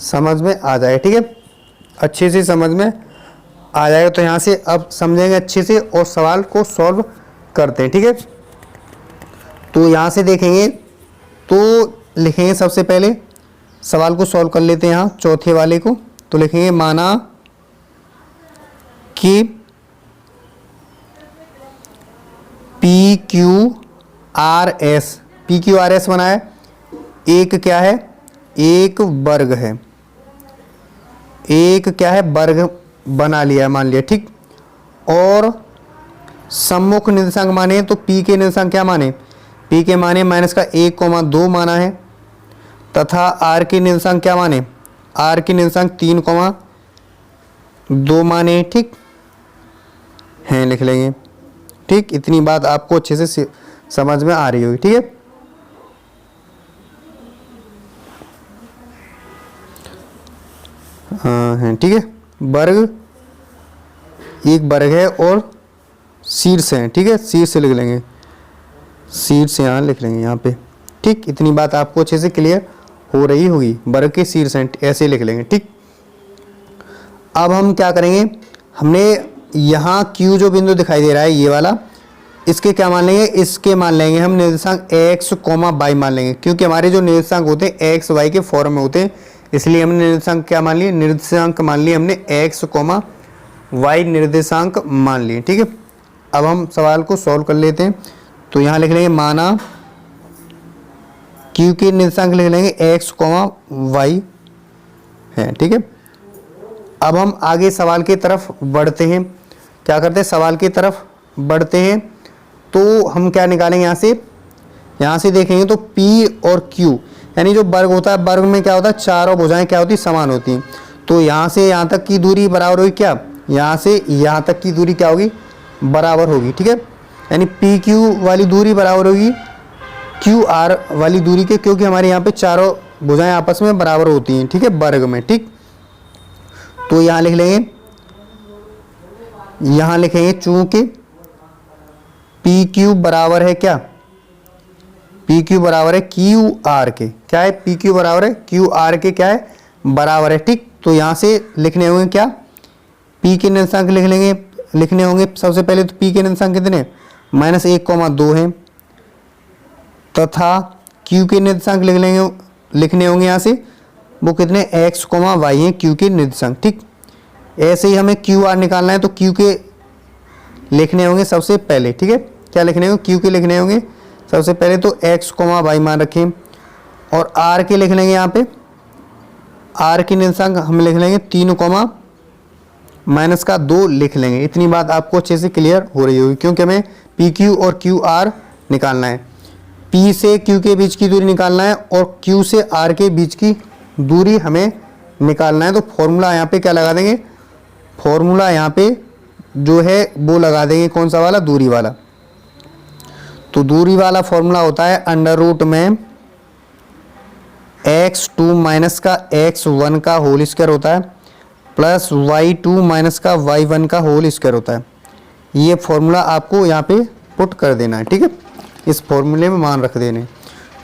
समझ में आ जाए। ठीक है, अच्छे से समझ में आ जाएगा। तो यहाँ से अब समझेंगे अच्छे से और सवाल को सॉल्व करते हैं। ठीक है, तो यहाँ से देखेंगे तो लिखेंगे सबसे पहले सवाल को सॉल्व कर लेते हैं। यहाँ चौथे वाले को तो लिखेंगे माना कि P Q R S, P Q R S बना है, एक क्या है, एक वर्ग है, एक क्या है वर्ग बना लिया मान लिया। ठीक, और सम्मुख निर्देशांक माने तो पी के निर्देशांक क्या माने, पी के माने माइनस का 1,2 माना है, तथा आर के निर्देशांक क्या माने, आर के निर्देशांक 3,2 माने। ठीक हैं, लिख लेंगे। ठीक, इतनी बात आपको अच्छे से समझ में आ रही होगी। ठीक है, हाँ है, ठीक है। वर्ग, एक वर्ग है और शीर्ष है। ठीक है, शीर्ष लिख लेंगे, शीर्ष यहाँ लिख लेंगे यहाँ पे। ठीक, इतनी बात आपको अच्छे से क्लियर हो रही होगी। वर्ग के शीर्ष हैं ऐसे लिख लेंगे। ठीक, अब हम क्या करेंगे, हमने यहाँ Q जो बिंदु दिखाई दे रहा है ये वाला, इसके क्या मान लेंगे, इसके मान लेंगे हम निर्देशांक x, y मान लेंगे, क्योंकि हमारे जो निर्देशांक होते हैं x, y के फॉर्म में होते हैं, इसलिए हमने निर्देशांक क्या मान लिए, निर्देशांक मान लिए हमने x, y निर्देशांक मान लिए। ठीक है, अब हम सवाल को सॉल्व कर लेते हैं। तो यहाँ लिख लेंगे माना Q के निर्देशांक लिख लेंगे x, y है। ठीक है, अब हम आगे सवाल की तरफ बढ़ते हैं। क्या करते हैं, सवाल की तरफ बढ़ते हैं तो हम क्या निकालेंगे, यहाँ से देखेंगे तो P और Q यानी जो वर्ग होता है, वर्ग में क्या होता है, चारों भुजाएं क्या होती है, समान होती हैं। तो यहाँ से यहाँ तक की दूरी बराबर होगी क्या, यहाँ से यहाँ तक की दूरी क्या होगी, बराबर होगी। ठीक है, यानी PQ वाली दूरी बराबर होगी QR वाली दूरी के, क्योंकि हमारे यहाँ पे चारों भुजाएं आपस में बराबर होती हैं। ठीक है, वर्ग में। ठीक, तो यहाँ लिख लेंगे, यहाँ लिखेंगे चूंकि PQ बराबर है क्या, PQ बराबर है QR के, क्या है, PQ बराबर है QR के, क्या है, बराबर है। ठीक, तो यहाँ से लिखने होंगे क्या, P के निर्देशांक लिखने होंगे सबसे पहले। तो P के निर्देशांक कितने, माइनस 1,2 है, तथा Q के निर्देशांक लिखने होंगे यहाँ से, वो कितने, x, y हैं Q के निर्देशांक। ठीक, ऐसे ही हमें QR निकालना है, तो Q के लिखने होंगे सबसे पहले। ठीक है, क्या लिखने होंगे, Q के लिखने होंगे सबसे पहले, तो x, y मान रखें, और R के लिख लेंगे। यहाँ पे R के निर्देशांक हम लिख लेंगे 3,-2 लिख लेंगे। इतनी बात आपको अच्छे से क्लियर हो रही होगी, क्योंकि हमें PQ और QR निकालना है। P से Q के बीच की दूरी निकालना है और Q से R के बीच की दूरी हमें निकालना है। तो फॉर्मूला यहाँ पे क्या लगा देंगे, फॉर्मूला यहाँ पे जो है वो लगा देंगे, कौन सा वाला, दूरी वाला। तो दूरी वाला फॉर्मूला होता है अंडर रूट में x2 माइनस का x1 का होल स्क्वायर होता है, प्लस y2 माइनस का y1 का होल स्क्वायर होता है। ये फॉर्मूला आपको यहाँ पे पुट कर देना है। ठीक है, इस फॉर्मूले में मान रख देने।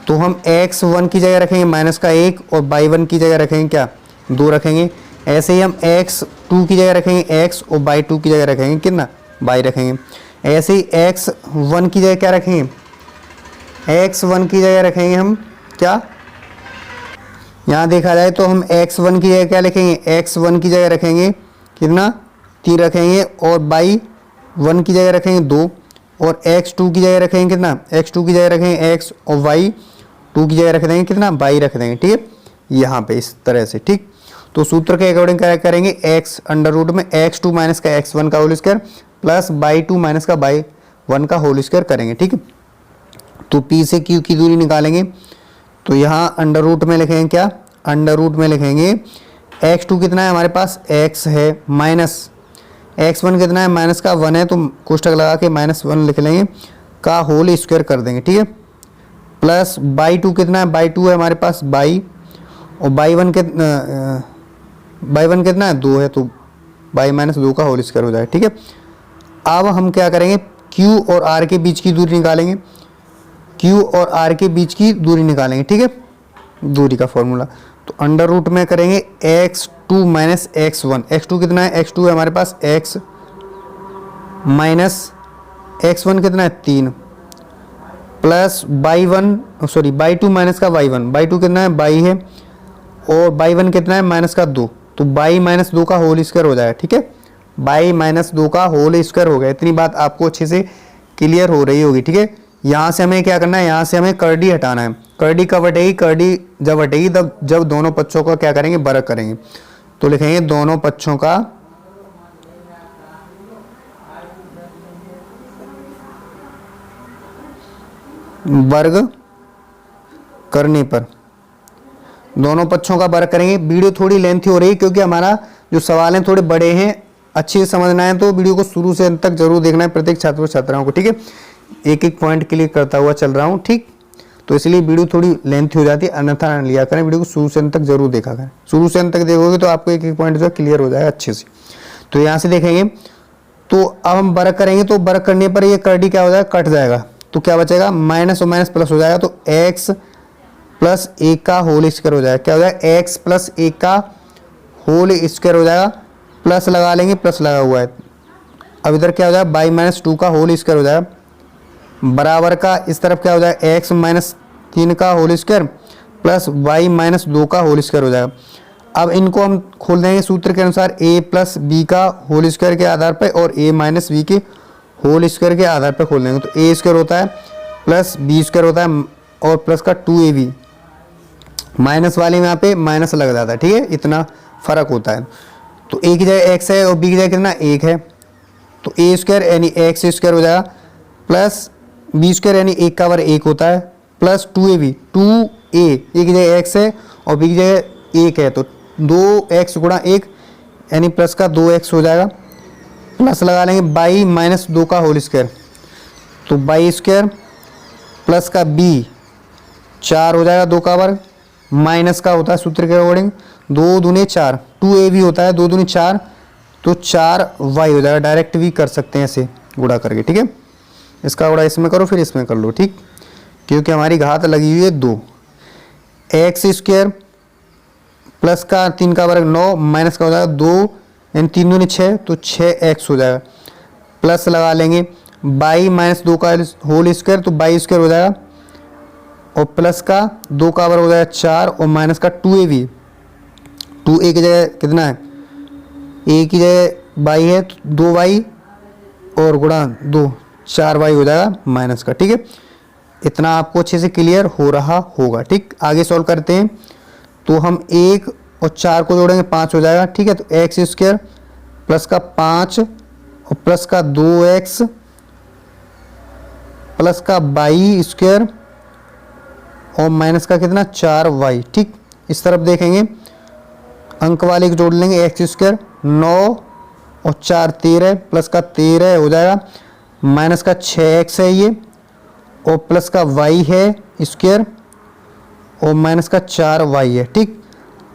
तो हम x1 की जगह रखेंगे माइनस का 1 और y1 की जगह रखेंगे क्या, 2 रखेंगे। ऐसे ही हम x2 की जगह रखेंगे x और y2 की जगह रखेंगे कितना, y रखेंगे। ऐसे ही x1 की जगह क्या रखेंगे, x1 की जगह रखेंगे हम क्या, यहाँ देखा जाए तो हम x1 की जगह क्या लिखेंगे, x1 की जगह रखेंगे कितना, 3 रखेंगे, और y1 की जगह रखेंगे 2, और x2 की जगह रखेंगे कितना, x2 की जगह रखेंगे x, और y2 की जगह रख देंगे कितना, y रख देंगे। ठीक है, यहाँ पे इस तरह से। ठीक, तो सूत्र के अकॉर्डिंग क्या करेंगे, x अंडर रूट में x2 माइनस का x1 का whole square plus y2 minus का y1 1 का होल स्क्वायर करेंगे, ठीक है। तो P से Q की दूरी निकालेंगे, तो यहाँ अंडर रूट में लिखेंगे क्या, अंडर रूट में लिखेंगे x2 कितना है हमारे पास, x है, माइनस x1 कितना है, माइनस का 1 है, तो कोष्टक लगा के -1 लिख लेंगे का होल स्क्वायर कर देंगे, ठीक है। प्लस बाई 2 कितना है, बाई 2 है हमारे पास बाई, और बाई 1 कितना है 2 है, तो बाई -2 का होल स्क्वायर हो जाएगा, ठीक है। अब हम क्या करेंगे, Q और R के बीच की दूरी निकालेंगे, Q और R के बीच की दूरी निकालेंगे, ठीक है, दूरी का फॉर्मूला। तो अंडर रूट में करेंगे x2 माइनस x1, x2 कितना है, x2 है हमारे पास x, माइनस x1 कितना है 3, प्लस बाई 2 माइनस का बाई 2 कितना है बाई है, और बाई 1 कितना है माइनस का 2, तो बाई -2 का होल स्क्वायर हो जाएगा, ठीक है। बाई -2 का होल स्क्वायर हो गया। इतनी बात आपको अच्छे से क्लियर हो रही होगी, ठीक है। यहाँ से हमें क्या करना है, यहाँ से हमें कर्डी हटाना है। कर्डी कब हटेगी, कर्डी जब हटेगी तब जब दोनों पक्षों का क्या करेंगे, वर्ग करेंगे। तो लिखेंगे दोनों पक्षों का वर्ग करने पर, दोनों पक्षों का वर्ग करेंगे। वीडियो थोड़ी लेंथी हो रही है क्योंकि हमारा जो सवाल हैं थोड़े बड़े हैं, अच्छे से समझना है तो वीडियो को शुरू से अंत तक जरूर देखना है प्रत्येक छात्र छात्राओं को, ठीक है। एक एक पॉइंट क्लियर करता हुआ चल रहा हूँ, ठीक। तो इसलिए वीडियो थोड़ी लेंथी हो जाती है, अन्यथा न लिया करें, वीडियो को शुरू से अंत तक जरूर देखा करें। शुरू से अंत तक देखोगे तो आपको एक एक पॉइंट जो है क्लियर हो जाएगा अच्छे से। तो यहाँ से देखेंगे, तो अब हम वर्ग करेंगे, तो वर्ग करने पर ये कर्डी क्या हो जाएगा, कट जाएगा, तो क्या बचेगा, माइनस और माइनस प्लस हो जाएगा, तो x प्लस 1 का होल स्क्वायर हो जाएगा। क्या हो जाएगा, x प्लस 1 का होल स्क्वायर हो जाएगा, प्लस लगा लेंगे, प्लस लगा हुआ है। अब इधर क्या हो जाएगा, बाई -2 का होल स्क्वायर हो जाएगा, बराबर का इस तरफ क्या हो जाएगा, x -3 का होल स्क्वायर प्लस y -2 का होल स्क्वायर हो जाएगा। अब इनको हम खोल देंगे सूत्र के अनुसार, a प्लस बी का होल स्क्वायर के आधार पर और a माइनस बी के होल स्क्वायर के आधार पर खोल देंगे। तो a स्क्वायर होता है प्लस बी स्क्वायर होता है और प्लस का 2ab, माइनस वाले में यहाँ पे माइनस लग जाता है, ठीक है, इतना फर्क होता है। तो a की जगह x है और b की जगह कितना 1 है, तो a स्क्वायर यानी x स्क्वायर हो जाएगा, प्लस बी स्क्वायर यानी 1 का वर्ग 1 होता है, प्लस 2ab, 2a, a की जगह x है और b की जगह 1 है, तो 2x गुणा 1 यानी प्लस का 2x हो जाएगा, प्लस लगा लेंगे बाई -2 का होल स्क्वायर, तो बाई स्क्वायर प्लस का b 4 हो जाएगा, 2 का वर्ग, माइनस का होता है सूत्र के अकॉर्डिंग 2 दूनी 4, 2ab होता है 2 दूनी 4, तो 4y हो जाएगा। डायरेक्ट भी कर सकते हैं ऐसे गुणा करके, ठीक है। इसका गुणा इसमें करो फिर इसमें कर लो, ठीक, क्योंकि हमारी घात लगी हुई है 2। x स्क्वायर प्लस का 3 का वर्ग 9, माइनस का हो जाएगा 2 यानी 3 दूनी 6, तो 6x हो जाएगा, प्लस लगा लेंगे बाई -2 का होल स्क्वायर, तो बाई स्क्वायर हो जाएगा और प्लस का 2 का वर्ग हो जाएगा 4 और माइनस का 2ab, 2a की जगह कितना है, a की जगह बाई है तो 2y और गुणा 2 4y हो जाएगा माइनस का, ठीक है। इतना आपको अच्छे से क्लियर हो रहा होगा, ठीक। आगे सॉल्व करते हैं, तो हम 1 और 4 को जोड़ेंगे 5 हो जाएगा, ठीक है। तो x स्क्वायर प्लस का 5 और प्लस का 2x प्लस का बाई स्क्वायर और माइनस का कितना 4y, ठीक। इस तरफ देखेंगे, अंक वाले को जोड़ लेंगे, x स्क्वायर 9 और 4 13 प्लस का 13 हो जाएगा, माइनस का 6x है ये और प्लस का y है स्क्वायर और माइनस का 4y है, ठीक।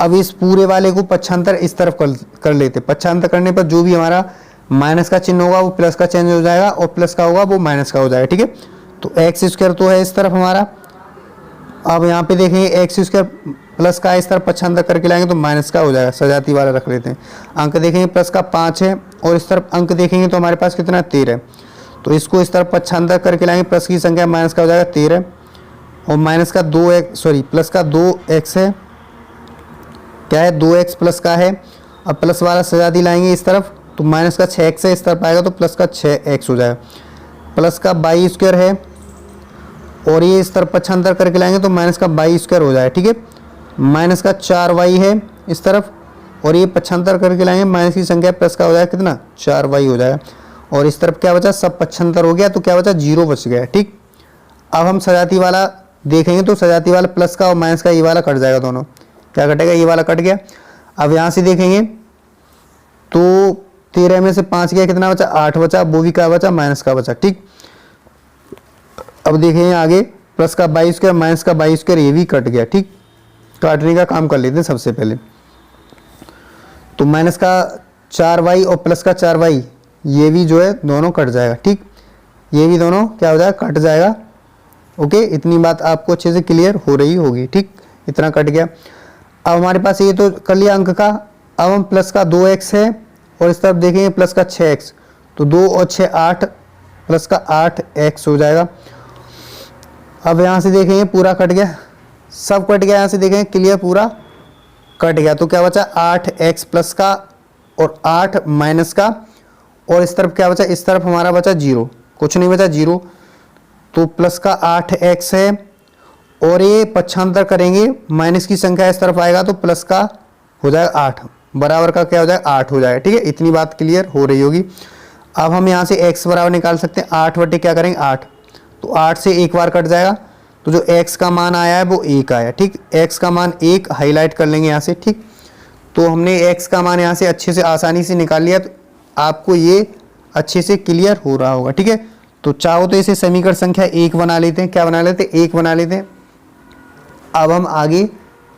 अब इस पूरे वाले को पक्षांतर इस तरफ कर लेते। पक्षांतर करने पर जो भी हमारा माइनस का चिन्ह होगा वो प्लस का चेंज हो जाएगा और प्लस का होगा वो माइनस का हो जाएगा, ठीक है। तो एक्स स्क्वायर तो है इस तरफ हमारा, अब यहाँ पे देखेंगे एक्स स्क्वायर प्लस का इस तरफ पक्षांतर करके लाएंगे तो माइनस का हो जाएगा, सजाती वाला रख लेते हैं। अंक देखेंगे प्लस का 5 है और इस तरफ अंक देखेंगे तो हमारे पास कितना 13, तो इसको इस तरफ पक्षांतर करके लाएंगे, प्लस की संख्या माइनस का हो जाएगा 13 और माइनस का प्लस का 2x है, क्या है 2x प्लस का है। अब प्लस वाला सजाती लाएंगे इस तरफ तो माइनस का 6x है, इस तरफ आएगा तो प्लस का 6x हो जाएगा, प्लस का बाई स्क्वायर है और ये इस तरफ पक्षांतर करके लाएंगे तो माइनस का बाई स्क्वायर हो जाएगा, ठीक है। माइनस का 4y है इस तरफ और ये पक्षांतर करके लाएंगे, माइनस की संख्या प्लस का हो जाएगा कितना 4y हो जाएगा और इस तरफ क्या बचा, सब पक्षांतर हो गया तो क्या बचा, 0 बच गया। ठीक, अब हम सजाती वाला देखेंगे तो सजाती वाला प्लस का और माइनस का ये वाला कट जाएगा, दोनों क्या कटेगा, ये वाला कट गया। अब यहाँ से देखेंगे तो 13 में से 5 गया, कितना बचा, 8 बचा, वो भी क्या बचा, माइनस का बचा। ठीक, अब देखेंगे आगे प्लस का 22 माइनस का 22 ये भी कट गया। ठीक, काटने का काम कर लेते हैं सबसे पहले। तो माइनस का 4y और प्लस का 4y ये भी जो है दोनों कट जाएगा। ठीक, ये भी दोनों क्या हो जाएगा, कट जाएगा। ओके, इतनी बात आपको अच्छे से क्लियर हो रही होगी। ठीक, इतना कट गया। अब हमारे पास ये तो कर लिया अंक का। अब हम प्लस का 2x है और इस तरफ देखेंगे प्लस का 6x, तो 2 और 6 8, प्लस का 8x हो जाएगा। अब यहाँ से देखेंगे पूरा कट गया, सब कट गया। यहाँ से देखेंगे क्लियर पूरा कट गया, तो क्या बचा, 8x प्लस का और 8 माइनस का, और इस तरफ क्या बचा, इस तरफ हमारा बचा 0, कुछ नहीं बचा 0। तो प्लस का 8x है और ये पक्षांतर करेंगे, माइनस की संख्या इस तरफ आएगा तो प्लस का हो जाएगा 8, बराबर का क्या हो जाएगा, 8 हो जाएगा। ठीक है, इतनी बात क्लियर हो रही होगी। अब हम यहाँ से x बराबर निकाल सकते हैं, 8 बटे क्या करेंगे 8, तो 8 से एक बार कट जाएगा, तो जो x का मान आया है वो 1 आया। ठीक, x का मान 1 हाईलाइट कर लेंगे यहाँ से। ठीक, तो हमने x का मान यहाँ से अच्छे से आसानी से निकाल लिया, तो आपको ये अच्छे से क्लियर हो रहा होगा। ठीक है, तो चाहो तो इसे समीकरण संख्या 1 बना लेते हैं, क्या बना लेते हैं, 1 बना लेते हैं। अब हम आगे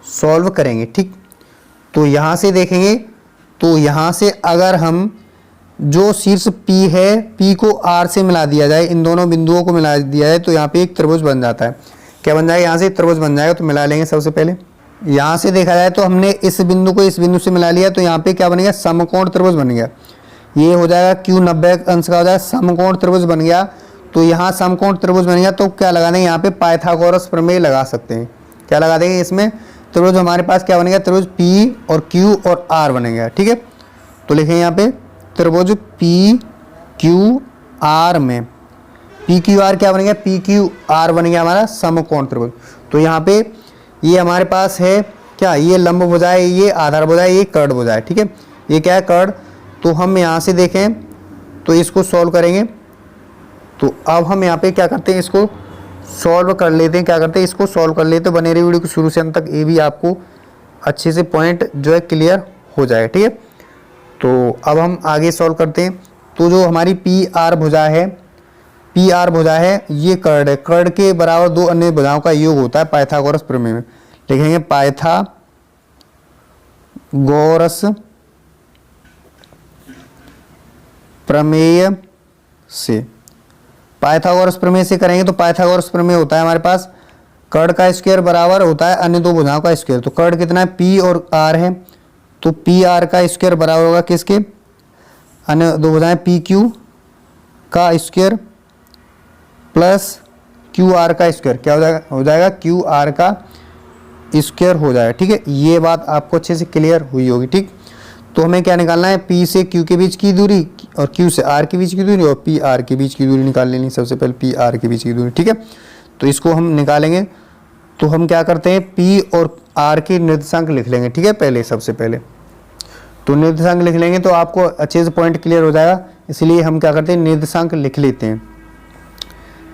सॉल्व करेंगे। ठीक, तो यहाँ से देखेंगे तो यहाँ से अगर हम जो शीर्ष P है, P को R से मिला दिया जाए, इन दोनों बिंदुओं को मिला दिया जाए तो यहाँ पे एक त्रिभुज बन जाता है। क्या बन जाएगा, यहाँ से त्रिभुज बन जाएगा। तो मिला लेंगे सबसे पहले। यहाँ से देखा जाए तो हमने इस बिंदु को इस बिंदु से मिला लिया, तो यहाँ पे क्या बन गया, समकोण त्रिभुज बन गया। ये हो जाएगा Q 90 अंश का हो जाएगा, समकोण त्रिभुज बन गया। तो यहाँ समकोण त्रिभुज बन गया, तो क्या लगा देंगे, यहाँ पे पाइथागोरस प्रमेय लगा सकते हैं। क्या लगा देंगे, इसमें त्रिभुज हमारे पास क्या बन गया, त्रिभुज P और Q और R बन गया। ठीक है, तो लिखें यहाँ पे त्रिभुज P Q R में P Q R क्या बन गया, P Q R बन गया हमारा समकोण त्रिभुज। तो यहाँ पे ये हमारे पास है क्या, ये लंब भुजाएं, ये आधार भुजाएं, ये कर्ण भुजाएं। ठीक है, ये क्या है, कर्ण। तो हम यहाँ से देखें तो इसको सॉल्व करेंगे। तो अब हम यहाँ पे क्या करते हैं, इसको सॉल्व कर लेते हैं। क्या करते हैं, इसको सॉल्व कर लेते हैं। बने रही वीडियो को शुरू से अंत तक, ये भी आपको अच्छे से पॉइंट जो है क्लियर हो जाएगा। ठीक है, तो अब हम आगे सॉल्व करते हैं। तो जो हमारी पी आर भुजा है, ये कर्ण है। कर्ण के बराबर दो अन्य भुजाओं का योग होता है पाइथागोरस प्रमेय में। लिखेंगे पाइथागोरस प्रमेय से। पाइथागोरस प्रमेय से करेंगे तो पाइथागोरस प्रमेय होता है हमारे पास, कर्ण का स्क्वायर बराबर होता है अन्य दो भुजाओं का स्क्वायर। तो कर्ण कितना है, P और R है, तो पी आर का स्क्वायर बराबर होगा किसके, अन्य दो भुजाएं पी क्यू का स्क्वायर प्लस क्यू आर का स्क्वायर। क्या हो जाएगा क्यू आर का स्क्वायर हो जाएगा। ठीक है, ये बात आपको अच्छे से क्लियर हुई होगी। ठीक, तो हमें क्या निकालना है, पी से क्यू के बीच की दूरी और क्यू से आर के बीच की दूरी और पी आर के बीच की दूरी निकाल लेनी। सबसे पहले पी आर के बीच की दूरी। ठीक है, तो इसको हम निकालेंगे। तो हम क्या करते हैं, पी और आर के निर्देशांक लिख लेंगे। ठीक है, पहले सबसे पहले तो निर्देशांक लिख लेंगे तो आपको अच्छे से पॉइंट क्लियर हो जाएगा। इसलिए हम क्या करते हैं, निर्देशांक लिख लेते हैं।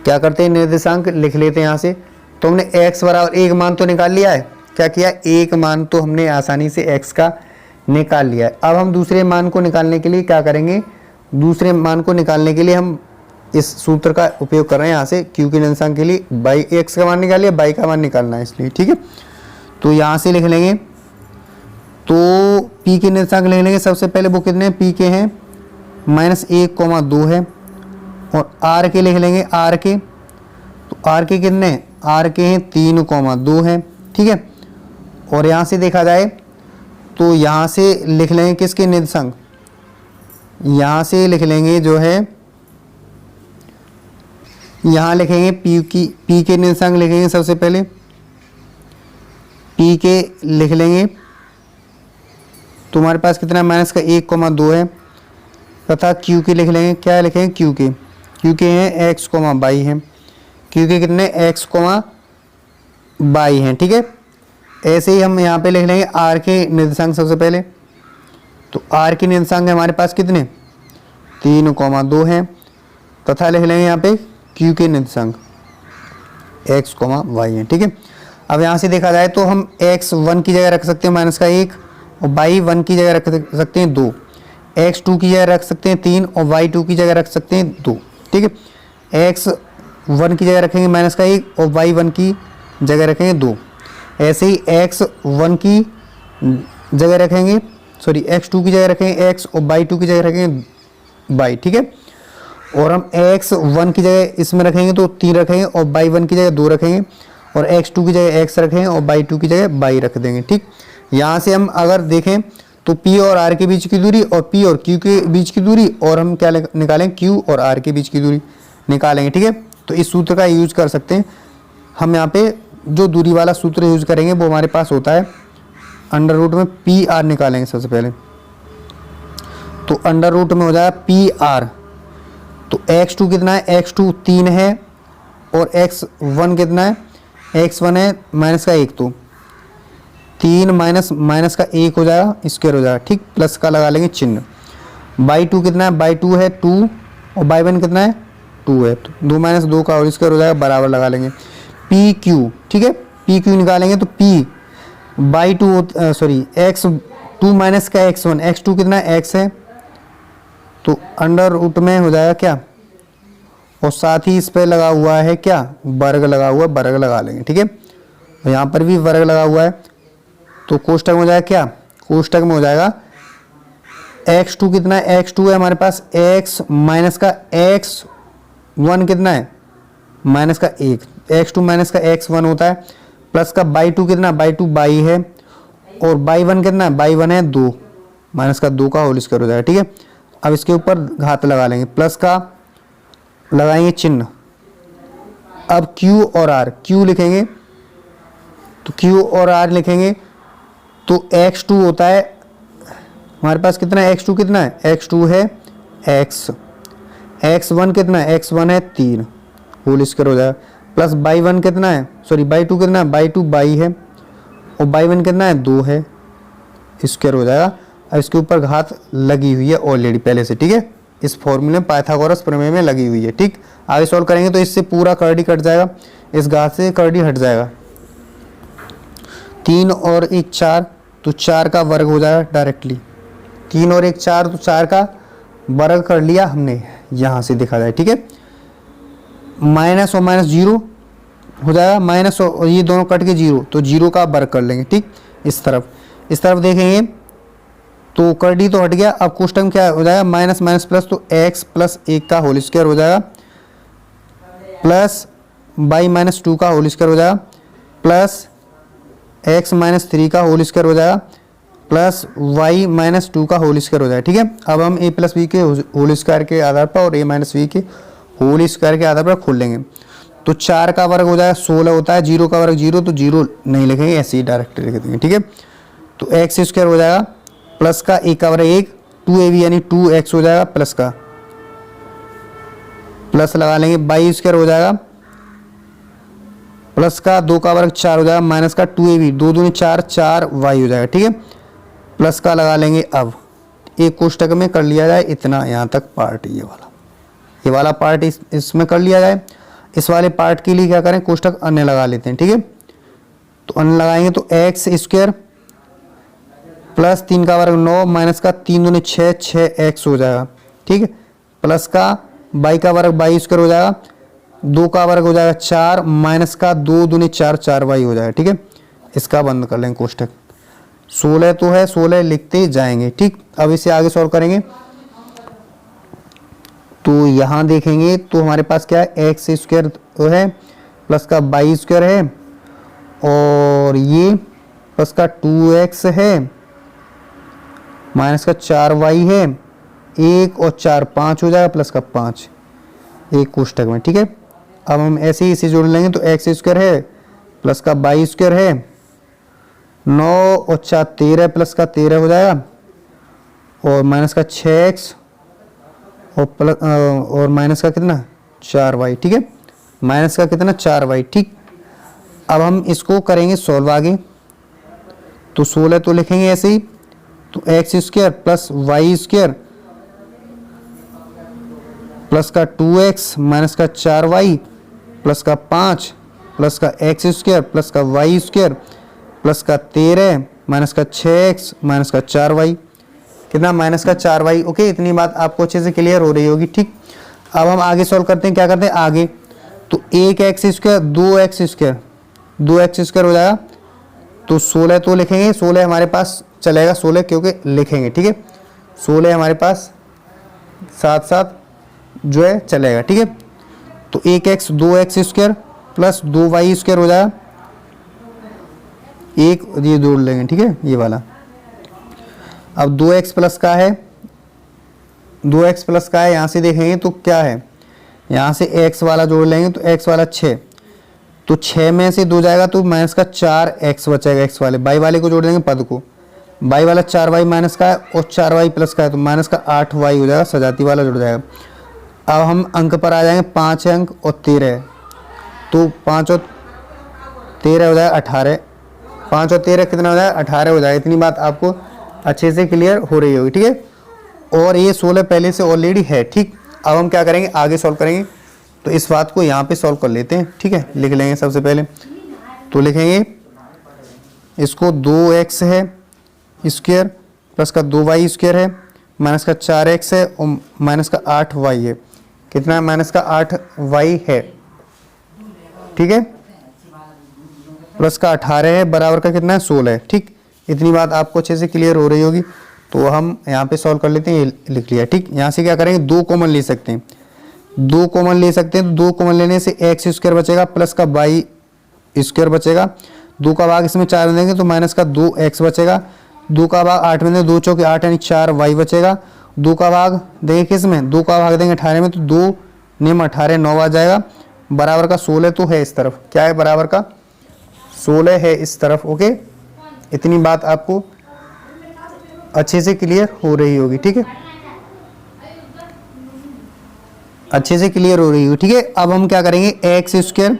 क्या करते हैं, निर्देशांक लिख लेते हैं यहाँ से। तो हमने x बराबर एक मान तो निकाल लिया है। क्या किया, एक मान तो हमने आसानी से x का निकाल लिया है। अब हम दूसरे मान को निकालने के लिए क्या करेंगे, दूसरे मान को निकालने के लिए हम इस सूत्र का उपयोग कर रहे हैं। यहाँ से q के निर्देशांक के लिए बाई x का मान निकाल लिया, बाई का मान निकालना है इसलिए। ठीक है, तो यहाँ से लिख लेंगे। तो p के निर्देशांक लिख लेंगे सबसे पहले, वो कितने p के हैं -1,2 है, और r के लिख लेंगे r के। तो r के कितने, r के हैं 3,2 है। ठीक है, और यहाँ से देखा जाए तो यहाँ से लिख लेंगे किसके निर्देशांक, यहाँ से लिख लेंगे जो है, यहाँ लिखेंगे p के निर्देशांक लिखेंगे सबसे पहले, p के लिख लेंगे। तो हमारे पास कितना -1,2 है, तथा q के लिख लेंगे। क्या लिखेंगे, q के हैं x, y है। q के कितने x, y हैं। ठीक है, ऐसे ही हम यहाँ पे लिख लेंगे r के निर्देशांक सबसे पहले। तो r के निर्देशांक है हमारे पास कितने, 3,2 है तथा लिख लेंगे यहाँ पे q के निर्देशांक x, y है। ठीक है, अब यहाँ से देखा जाए तो हम x 1 की जगह रख सकते हैं -1 और y 1 की जगह रख सकते हैं 2, x 2 की जगह रख सकते हैं 3 और y 2 की जगह रख सकते हैं 2। ठीक है, x 1 की जगह रखेंगे -1 और y 1 की जगह रखेंगे 2। ऐसे ही x 1 की जगह रखेंगे, सॉरी x 2 की जगह रखेंगे x और y 2 की जगह रखेंगे y। ठीक है, और हम x 1 की जगह इसमें रखेंगे तो 3 रखेंगे और y 1 की जगह 2 रखेंगे और x 2 की जगह x रखेंगे और y 2 की जगह y रख देंगे। ठीक, यहाँ से हम अगर देखें तो p और r के बीच की दूरी और p और q के बीच की दूरी और हम क्या निकालें q और r के बीच की दूरी निकालेंगे। ठीक है, तो इस सूत्र का यूज कर सकते हैं हम। यहाँ पे जो दूरी वाला सूत्र यूज करेंगे वो हमारे पास होता है अंडर रूट में पी आर निकालेंगे सबसे पहले, तो अंडर रूट में हो जाएगा पी आर। तो x2 कितना है, x2 3 है और x1 कितना है, x1 है -1, तो 3 माइनस का 1 हो जाएगा, स्क्वायर हो जाएगा। ठीक, प्लस का लगा लेंगे चिन्ह। y2 कितना है, y2 है 2 और y1 कितना है 2 है, तो 2 - 2 का होल स्क्वायर हो जाएगा, बराबर लगा लेंगे pq। ठीक है, pq निकालेंगे तो p y2 sorry x2 minus का x1, x2 कितना है x है, तो अंडर रूट में हो जाएगा क्या, और साथ ही इस पे लगा हुआ है क्या, वर्ग लगा हुआ, वर्ग लगा लेंगे। ठीक है, और यहाँ पर भी वर्ग लगा हुआ है, तो कोष्टक में हो जाएगा क्या, कोष्टक में हो जाएगा x2 कितना है, x2 है हमारे पास x माइनस का x1 कितना है -1, x2 माइनस का x1 होता है, प्लस का y2 कितना, y2 y है और y1 कितना है, y1 है 2 माइनस का 2 का होल स्क्वायर हो जाएगा। ठीक है, अब इसके ऊपर घात लगा लेंगे, प्लस का लगाएंगे चिन्ह। अब q और r, q लिखेंगे तो q और r लिखेंगे तो x2 होता है हमारे पास कितना है, x2 कितना है, x2 है x, x1 कितना है, x1 है 3 होल स्क्वायर हो जाएगा, प्लस y1 कितना है, सॉरी y2 कितना है, y2 y है और y1 कितना है 2 है, स्क्वायर हो जाएगा। अब इसके ऊपर घात लगी हुई है ऑलरेडी पहले से। ठीक है, इस फॉर्मूले में पाइथागोरस प्रमेय में लगी हुई है। ठीक, आगे सॉल्व करेंगे तो इससे पूरा कर्डी कट जाएगा, इस घात से कर्डी हट जाएगा। 3 और 1 4, तो 4 का वर्ग हो जाएगा डायरेक्टली, 3 और 1 4, तो 4 का वर्ग कर लिया हमने, यहाँ से देखा जाए। ठीक है, माइनस और माइनस 0 हो जाएगा, माइनस और ये दोनों कट के 0, तो 0 का वर्ग कर लेंगे। ठीक, इस तरफ देखेंगे तो कर डी तो हट गया। अब कोष्टक में क्या हो जाएगा, माइनस माइनस प्लस, तो x प्लस 1 का होल स्क्वायर हो जाएगा, प्लस y माइनस 2 का होल स्क्वायर हो जाएगा, प्लस x माइनस 3 का होल स्क्वायर हो जाएगा, प्लस y माइनस 2 का होल स्क्वायर हो जाएगा। ठीक है, अब हम a प्लस बी के होल स्क्वायर के आधार पर और a माइनस बी के होल स्क्वायर के आधार पर खोल लेंगे। तो 4 का वर्ग हो जाएगा 16 होता है, 0 का वर्ग 0, तो 0 नहीं लिखेंगे, ऐसे ही डायरेक्ट लिख देंगे। ठीक है, तो एक्स स्क्वायर हो जाएगा, प्लस का 1 का वर्ग 1, 2ab यानी 2x हो जाएगा, प्लस का प्लस लगा लेंगे, बाई स्क्वायर हो जाएगा, प्लस का 2 का वर्ग 4 हो जाएगा, माइनस का 2ab, 2 दूनी 4, 4y हो जाएगा। ठीक है, प्लस का लगा लेंगे। अब एक कोष्टक में कर लिया जाए इतना, यहाँ तक पार्ट ये वाला पार्ट इसमें कर लिया जाए। इस वाले पार्ट के लिए क्या करें, कोष्टक अन्य लगा लेते हैं। ठीक है, तो अन्य लगाएंगे तो एक्स स्क्वायर प्लस 3 का वर्ग 9 माइनस का 3 दूनी 6, 6x हो जाएगा। ठीक है, प्लस का y का वर्ग y स्क्वायर हो जाएगा, 2 का वर्ग हो जाएगा 4 माइनस का 2 दूनी 4, 4y हो जाएगा। ठीक है, इसका बंद कर लेंगे कोष्टक। 16 तो है, 16 लिखते जाएंगे। ठीक, अब इसे आगे सॉल्व करेंगे तो यहाँ देखेंगे तो हमारे पास क्या है, एक्स स्क्वायर तो है, प्लस का वाई स्क्वायर है और ये प्लस का 2x है, माइनस का 4y है, 1 और 4 5 हो जाएगा, प्लस का 5 एक कोष्टक में। ठीक है, अब हम ऐसे ही इसे जोड़ लेंगे तो एक्स स्क्वायर है, प्लस का वाई स्क्वायर है, 9 और 4 13, प्लस का 13 हो जाएगा और माइनस का 6x और प्लस और माइनस का कितना 4y। ठीक है, माइनस का कितना 4y। ठीक, अब हम इसको करेंगे सॉल्व आगे, तो 16 तो लिखेंगे ऐसे ही, तो x square plus y square plus का 2x माइनस का 4y प्लस का 5 प्लस का x स्क्वायर प्लस का y स्क्वायर प्लस का 13 माइनस का 6x माइनस का 4y, कितना माइनस का 4y। ओके, इतनी बात आपको अच्छे से क्लियर हो रही होगी। ठीक, अब हम आगे सॉल्व करते हैं। क्या करते हैं आगे, तो 1x square 2x square 2x square हो जाएगा, तो 16 तो लिखेंगे, 16 हमारे पास चलेगा, 16 क्योंकि लिखेंगे। ठीक है, 16 हमारे पास साथ साथ जो है चलेगा। ठीक है, तो 1x 2x square plus 2y square हो जाएगा, एक ये जोड़ लेंगे। ठीक है, ये वाला। अब 2x प्लस का है, 2x प्लस का है, यहाँ से देखेंगे तो क्या है, यहाँ से x वाला जोड़ लेंगे तो x वाला 6, तो 6 में से 2 जाएगा तो माइनस का 4x बचेगा, x वाले y वाले को जोड़ देंगे पद को, y वाला 4y माइनस का है और 4y प्लस का है तो माइनस का 8y हो जाएगा, सजाती वाला जुड़ जाएगा। अब हम अंक पर आ जाएंगे, 5 अंक और 13, तो 5 और 13 हो जाएगा 18, 5 और 13 कितना हो जाएगा 18 हो जाएगा। इतनी बात आपको अच्छे से क्लियर हो रही होगी। ठीक है, और ये 16 पहले से ऑलरेडी है। ठीक, अब हम क्या करेंगे आगे सॉल्व करेंगे, तो इस बात को यहाँ पे सॉल्व कर लेते हैं। ठीक है, लिख लेंगे सबसे पहले, तो लिखेंगे इसको 2x है स्क्वायर प्लस का 2y स्क्वायर है माइनस का 4x है और माइनस का 8y है, कितना है माइनस का 8y है। ठीक है, प्लस का 18 है बराबर का कितना है 16 है। ठीक, इतनी बात आपको अच्छे से क्लियर हो रही होगी। तो हम यहाँ पे सॉल्व कर लेते हैं, ये लिख लिया। ठीक, यहाँ से क्या करेंगे 2 कॉमन ले सकते हैं, 2 कॉमन ले सकते हैं, तो 2 कॉमन लेने से x स्क्वायर बचेगा प्लस का y स्क्वायर बचेगा, 2 का भाग इसमें 4 देंगे तो माइनस का 2x बचेगा, 2 का भाग 8 में देंगे, 2 चौके 8 यानी 4y बचेगा, 2 का भाग देंगे किस में, 2 का भाग देंगे 18 में, तो 2 निम 18 9 आ जाएगा, बराबर का 16 तो है इस तरफ, क्या है बराबर का 16 है इस तरफ। ओके, इतनी बात आपको अच्छे से क्लियर हो रही होगी। ठीक है, अच्छे से क्लियर हो रही होगी। ठीक है, अब हम क्या करेंगे x स्क्वायर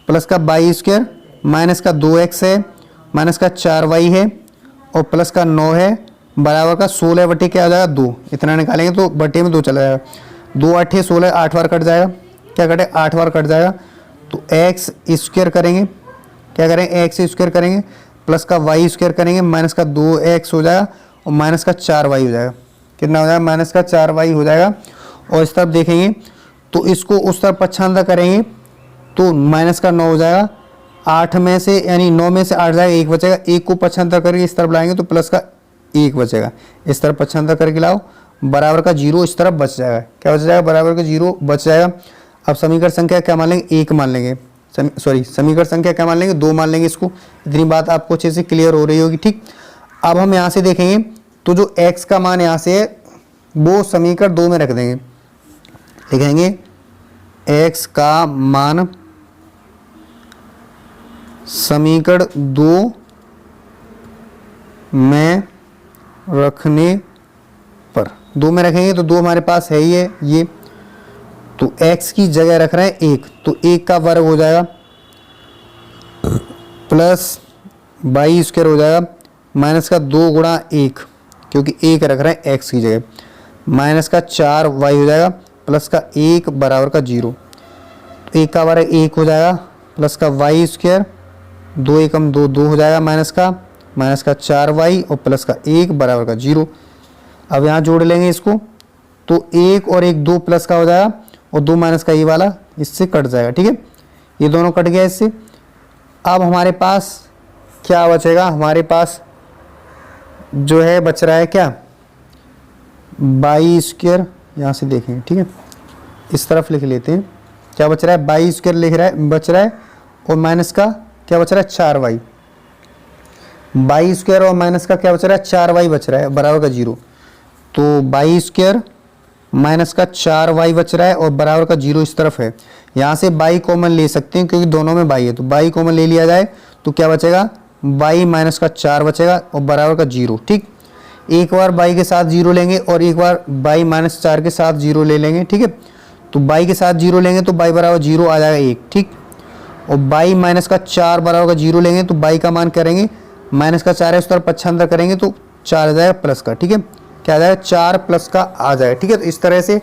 प्लस का y स्क्वायर माइनस का 2x है माइनस का 4y है और प्लस का 9 है बराबर का 16 बटे क्या आ जाएगा 2, इतना निकालेंगे तो बटे में 2 चला जाएगा, 2 8 16 8 बार कट जाएगा, क्या कटे 8 बार कट जाएगा, तो x स्क्वायर करेंगे, क्या करेंगे x स्क्वायर करेंगे प्लस का y स्क्वायर करेंगे माइनस का 2x हो जाएगा और माइनस का 4y हो जाएगा, कितना हो जाएगा माइनस का 4y हो जाएगा। और इस तरफ देखेंगे तो इसको उस तरफ पक्षांतर करेंगे तो माइनस का 9 हो जाएगा, 8 में से यानी 9 में से 8 जाएगा, 1 बचेगा, 1 को पक्षांतर करके इस तरफ लाएंगे तो प्लस का 1 बचेगा, इस तरफ पक्षांतर करके लाओ बराबर का 0 इस तरफ बच जाएगा, क्या बच जाएगा बराबर का 0 बच जाएगा। अब समीकरण संख्या क्या मान लेंगे 1 मान लेंगे, समीकरण संख्या क्या मान लेंगे 2 मान लेंगे इसको, इतनी बात आपको अच्छे से क्लियर हो रही होगी। ठीक, अब हम यहाँ से देखेंगे तो जो x का मान यहाँ से है वो समीकरण 2 में रख देंगे, लिखेंगे x का मान समीकरण 2 में रखने पर, 2 में रखेंगे तो 2 हमारे पास है ही है ये, तो x की जगह रख रहे हैं 1, तो 1 का वर्ग हो जाएगा प्लस y स्क्वायर हो जाएगा माइनस का 2 गुणा 1, क्योंकि 1 रख रहे हैं x की जगह, माइनस का 4y हो जाएगा प्लस का 1 बराबर का 0, तो 1 का वर्ग 1 हो जाएगा प्लस का y स्क्वायर 2 एकम 2 2 हो जाएगा माइनस का 4y और प्लस का 1 बराबर का 0। अब यहाँ जोड़ लेंगे इसको तो 1 और 1 2 प्लस का हो जाएगा और 2 माइनस का ये वाला इससे कट जाएगा। ठीक है, ये दोनों कट गया इससे। अब हमारे पास क्या बचेगा, हमारे पास जो है बच रहा है क्या y स्क्वायर, यहाँ से देखेंगे। ठीक है, इस तरफ लिख लेते हैं, क्या बच रहा है y स्क्वायर लिख रहा है बच रहा है और माइनस का क्या बच रहा है 4y, y स्क्वायर और माइनस का क्या बच रहा है 4y बच रहा है बराबर का 0, तो y स्क्वायर माइनस का 4y बच रहा है और बराबर का 0 इस तरफ है। यहाँ से y कॉमन ले सकते हैं क्योंकि दोनों में y है, तो y कॉमन ले लिया जाए तो क्या बचेगा y माइनस का 4 बचेगा और बराबर का 0। ठीक, एक बार y के साथ 0 लेंगे और एक बार y माइनस 4 के साथ 0 ले लेंगे। ठीक है, तो y के साथ 0 लेंगे तो y बराबर 0 आ जाएगा 1। ठीक, और y माइनस का 4 बराबर का 0 लेंगे तो y का मान करेंगे माइनस का 4 है उस तरफ पक्षांतर करेंगे तो 4 आ जाएगा प्लस का। ठीक है, क्या आ जाएगा 4 प्लस का आ जाएगा। ठीक है, तो इस तरह से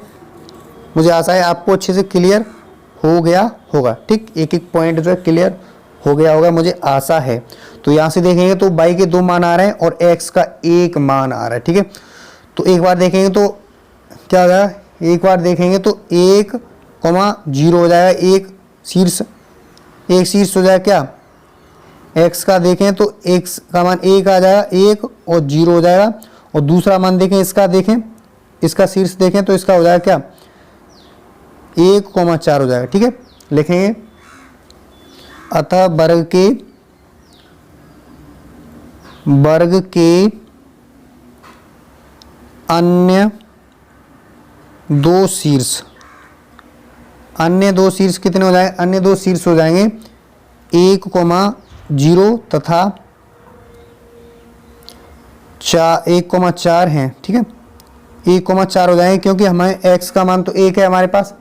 मुझे आशा है आपको अच्छे से क्लियर हो गया होगा। ठीक, एक एक पॉइंट जो है क्लियर हो गया होगा मुझे आशा है। तो यहाँ से देखेंगे तो y के 2 मान आ रहे हैं और x का 1 मान आ रहा है। ठीक है, तो एक बार देखेंगे तो क्या हो जाएगा, एक बार देखेंगे तो 1,0 हो जाएगा, एक शीर्ष हो जाएगा क्या, x का देखें तो x का मान 1 आ जाएगा, 1 और 0 हो जाएगा। और दूसरा मान देखें इसका, देखें इसका शीर्ष देखें तो इसका हो जाएगा क्या, 1,4 हो जाएगा। ठीक है, लिखेंगे अतः वर्ग के अन्य दो शीर्ष कितने हो जाएंगे, अन्य 2 शीर्ष हो जाएंगे 1,0 तथा 1,4 हैं। ठीक है, 1,4 हो जाएंगे क्योंकि हमें x का मान तो 1 है हमारे पास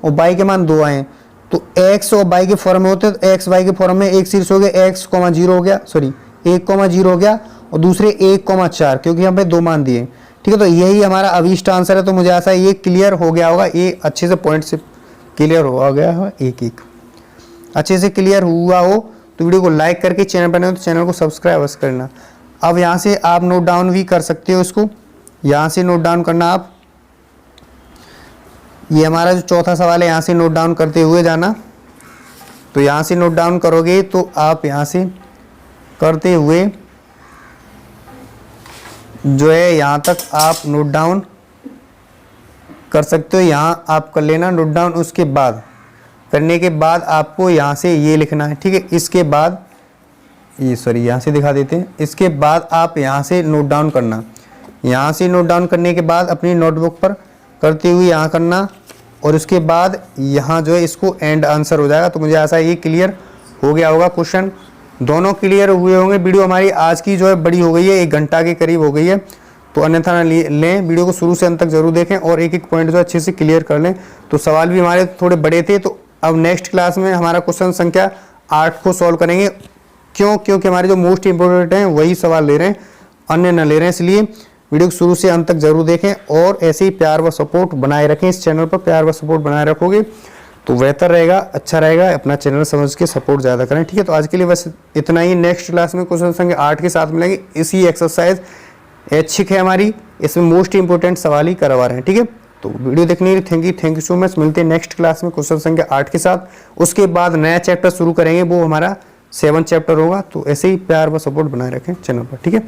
और y के मान 2 आए हैं। तो x और y के फॉर्म में होते हैं तो x y के फॉर्म में एक शीर्ष हो गया, x, 0 हो गया, सॉरी 1,0 हो गया और दूसरे 1,4 क्योंकि हमें 2 मान दिए। ठीक है, तो यही हमारा अभीष्ट आंसर है। तो मुझे ऐसा ये क्लियर हो गया होगा, ये अच्छे से पॉइंट से क्लियर हो गया है, एक अच्छे से क्लियर हुआ हो तो वीडियो को लाइक करके, चैनल पर नहीं हो तो चैनल को सब्सक्राइब अवश्य करना। अब यहाँ से आप नोट डाउन भी कर सकते हो इसको, यहाँ से नोट डाउन करना आप, ये हमारा जो चौथा सवाल है यहाँ से नोट डाउन करते हुए जाना। तो यहाँ से नोट डाउन करोगे तो आप यहाँ से करते हुए जो है यहाँ तक आप नोट डाउन कर सकते हो, यहाँ आप कर लेना नोट डाउन। उसके बाद करने के बाद आपको यहाँ से ये लिखना है। ठीक है, इसके बाद ये सॉरी यहाँ से दिखा देते हैं, इसके बाद आप यहाँ से नोट डाउन करना। यहाँ से नोट डाउन करने के बाद अपनी नोटबुक पर करते हुए यहाँ करना और उसके बाद यहाँ जो है इसको एंड आंसर हो जाएगा। तो मुझे ऐसा ये क्लियर हो गया होगा, क्वेश्चन दोनों क्लियर हुए होंगे। वीडियो हमारी आज की जो है बड़ी हो गई है, 1 घंटा के करीब हो गई है, तो अन्यथा ना लें, वीडियो को शुरू से अंत तक जरूर देखें और एक एक पॉइंट जो अच्छे से क्लियर कर लें। तो सवाल भी हमारे थोड़े बड़े थे, तो अब नेक्स्ट क्लास में हमारा क्वेश्चन संख्या 8 को सॉल्व करेंगे। क्योंकि हमारे जो मोस्ट इंपोर्टेंट हैं वही सवाल ले रहे हैं, अन्य न ले रहे हैं, इसलिए वीडियो को शुरू से अंत तक जरूर देखें और ऐसे ही प्यार व सपोर्ट बनाए रखें। इस चैनल पर प्यार व सपोर्ट बनाए रखोगे तो बेहतर रहेगा, अच्छा रहेगा। अपना चैनल समझ के सपोर्ट ज़्यादा करें। ठीक है, तो आज के लिए बस इतना ही। नेक्स्ट क्लास में क्वेश्चन संख्या 8 के साथ मिलेंगे। इसी एक्सरसाइज ऐच्छिक है हमारी, इसमें मोस्ट इंपोर्टेंट सवाल ही करवा रहे हैं। ठीक है, तो वीडियो देखने के लिए थैंक यू सो मच। मिलते हैं नेक्स्ट क्लास में क्वेश्चन संख्या 8 के साथ। उसके बाद नया चैप्टर शुरू करेंगे, वो हमारा 7 चैप्टर होगा। तो ऐसे ही प्यार व सपोर्ट बनाए रखें चैनल पर। ठीक है।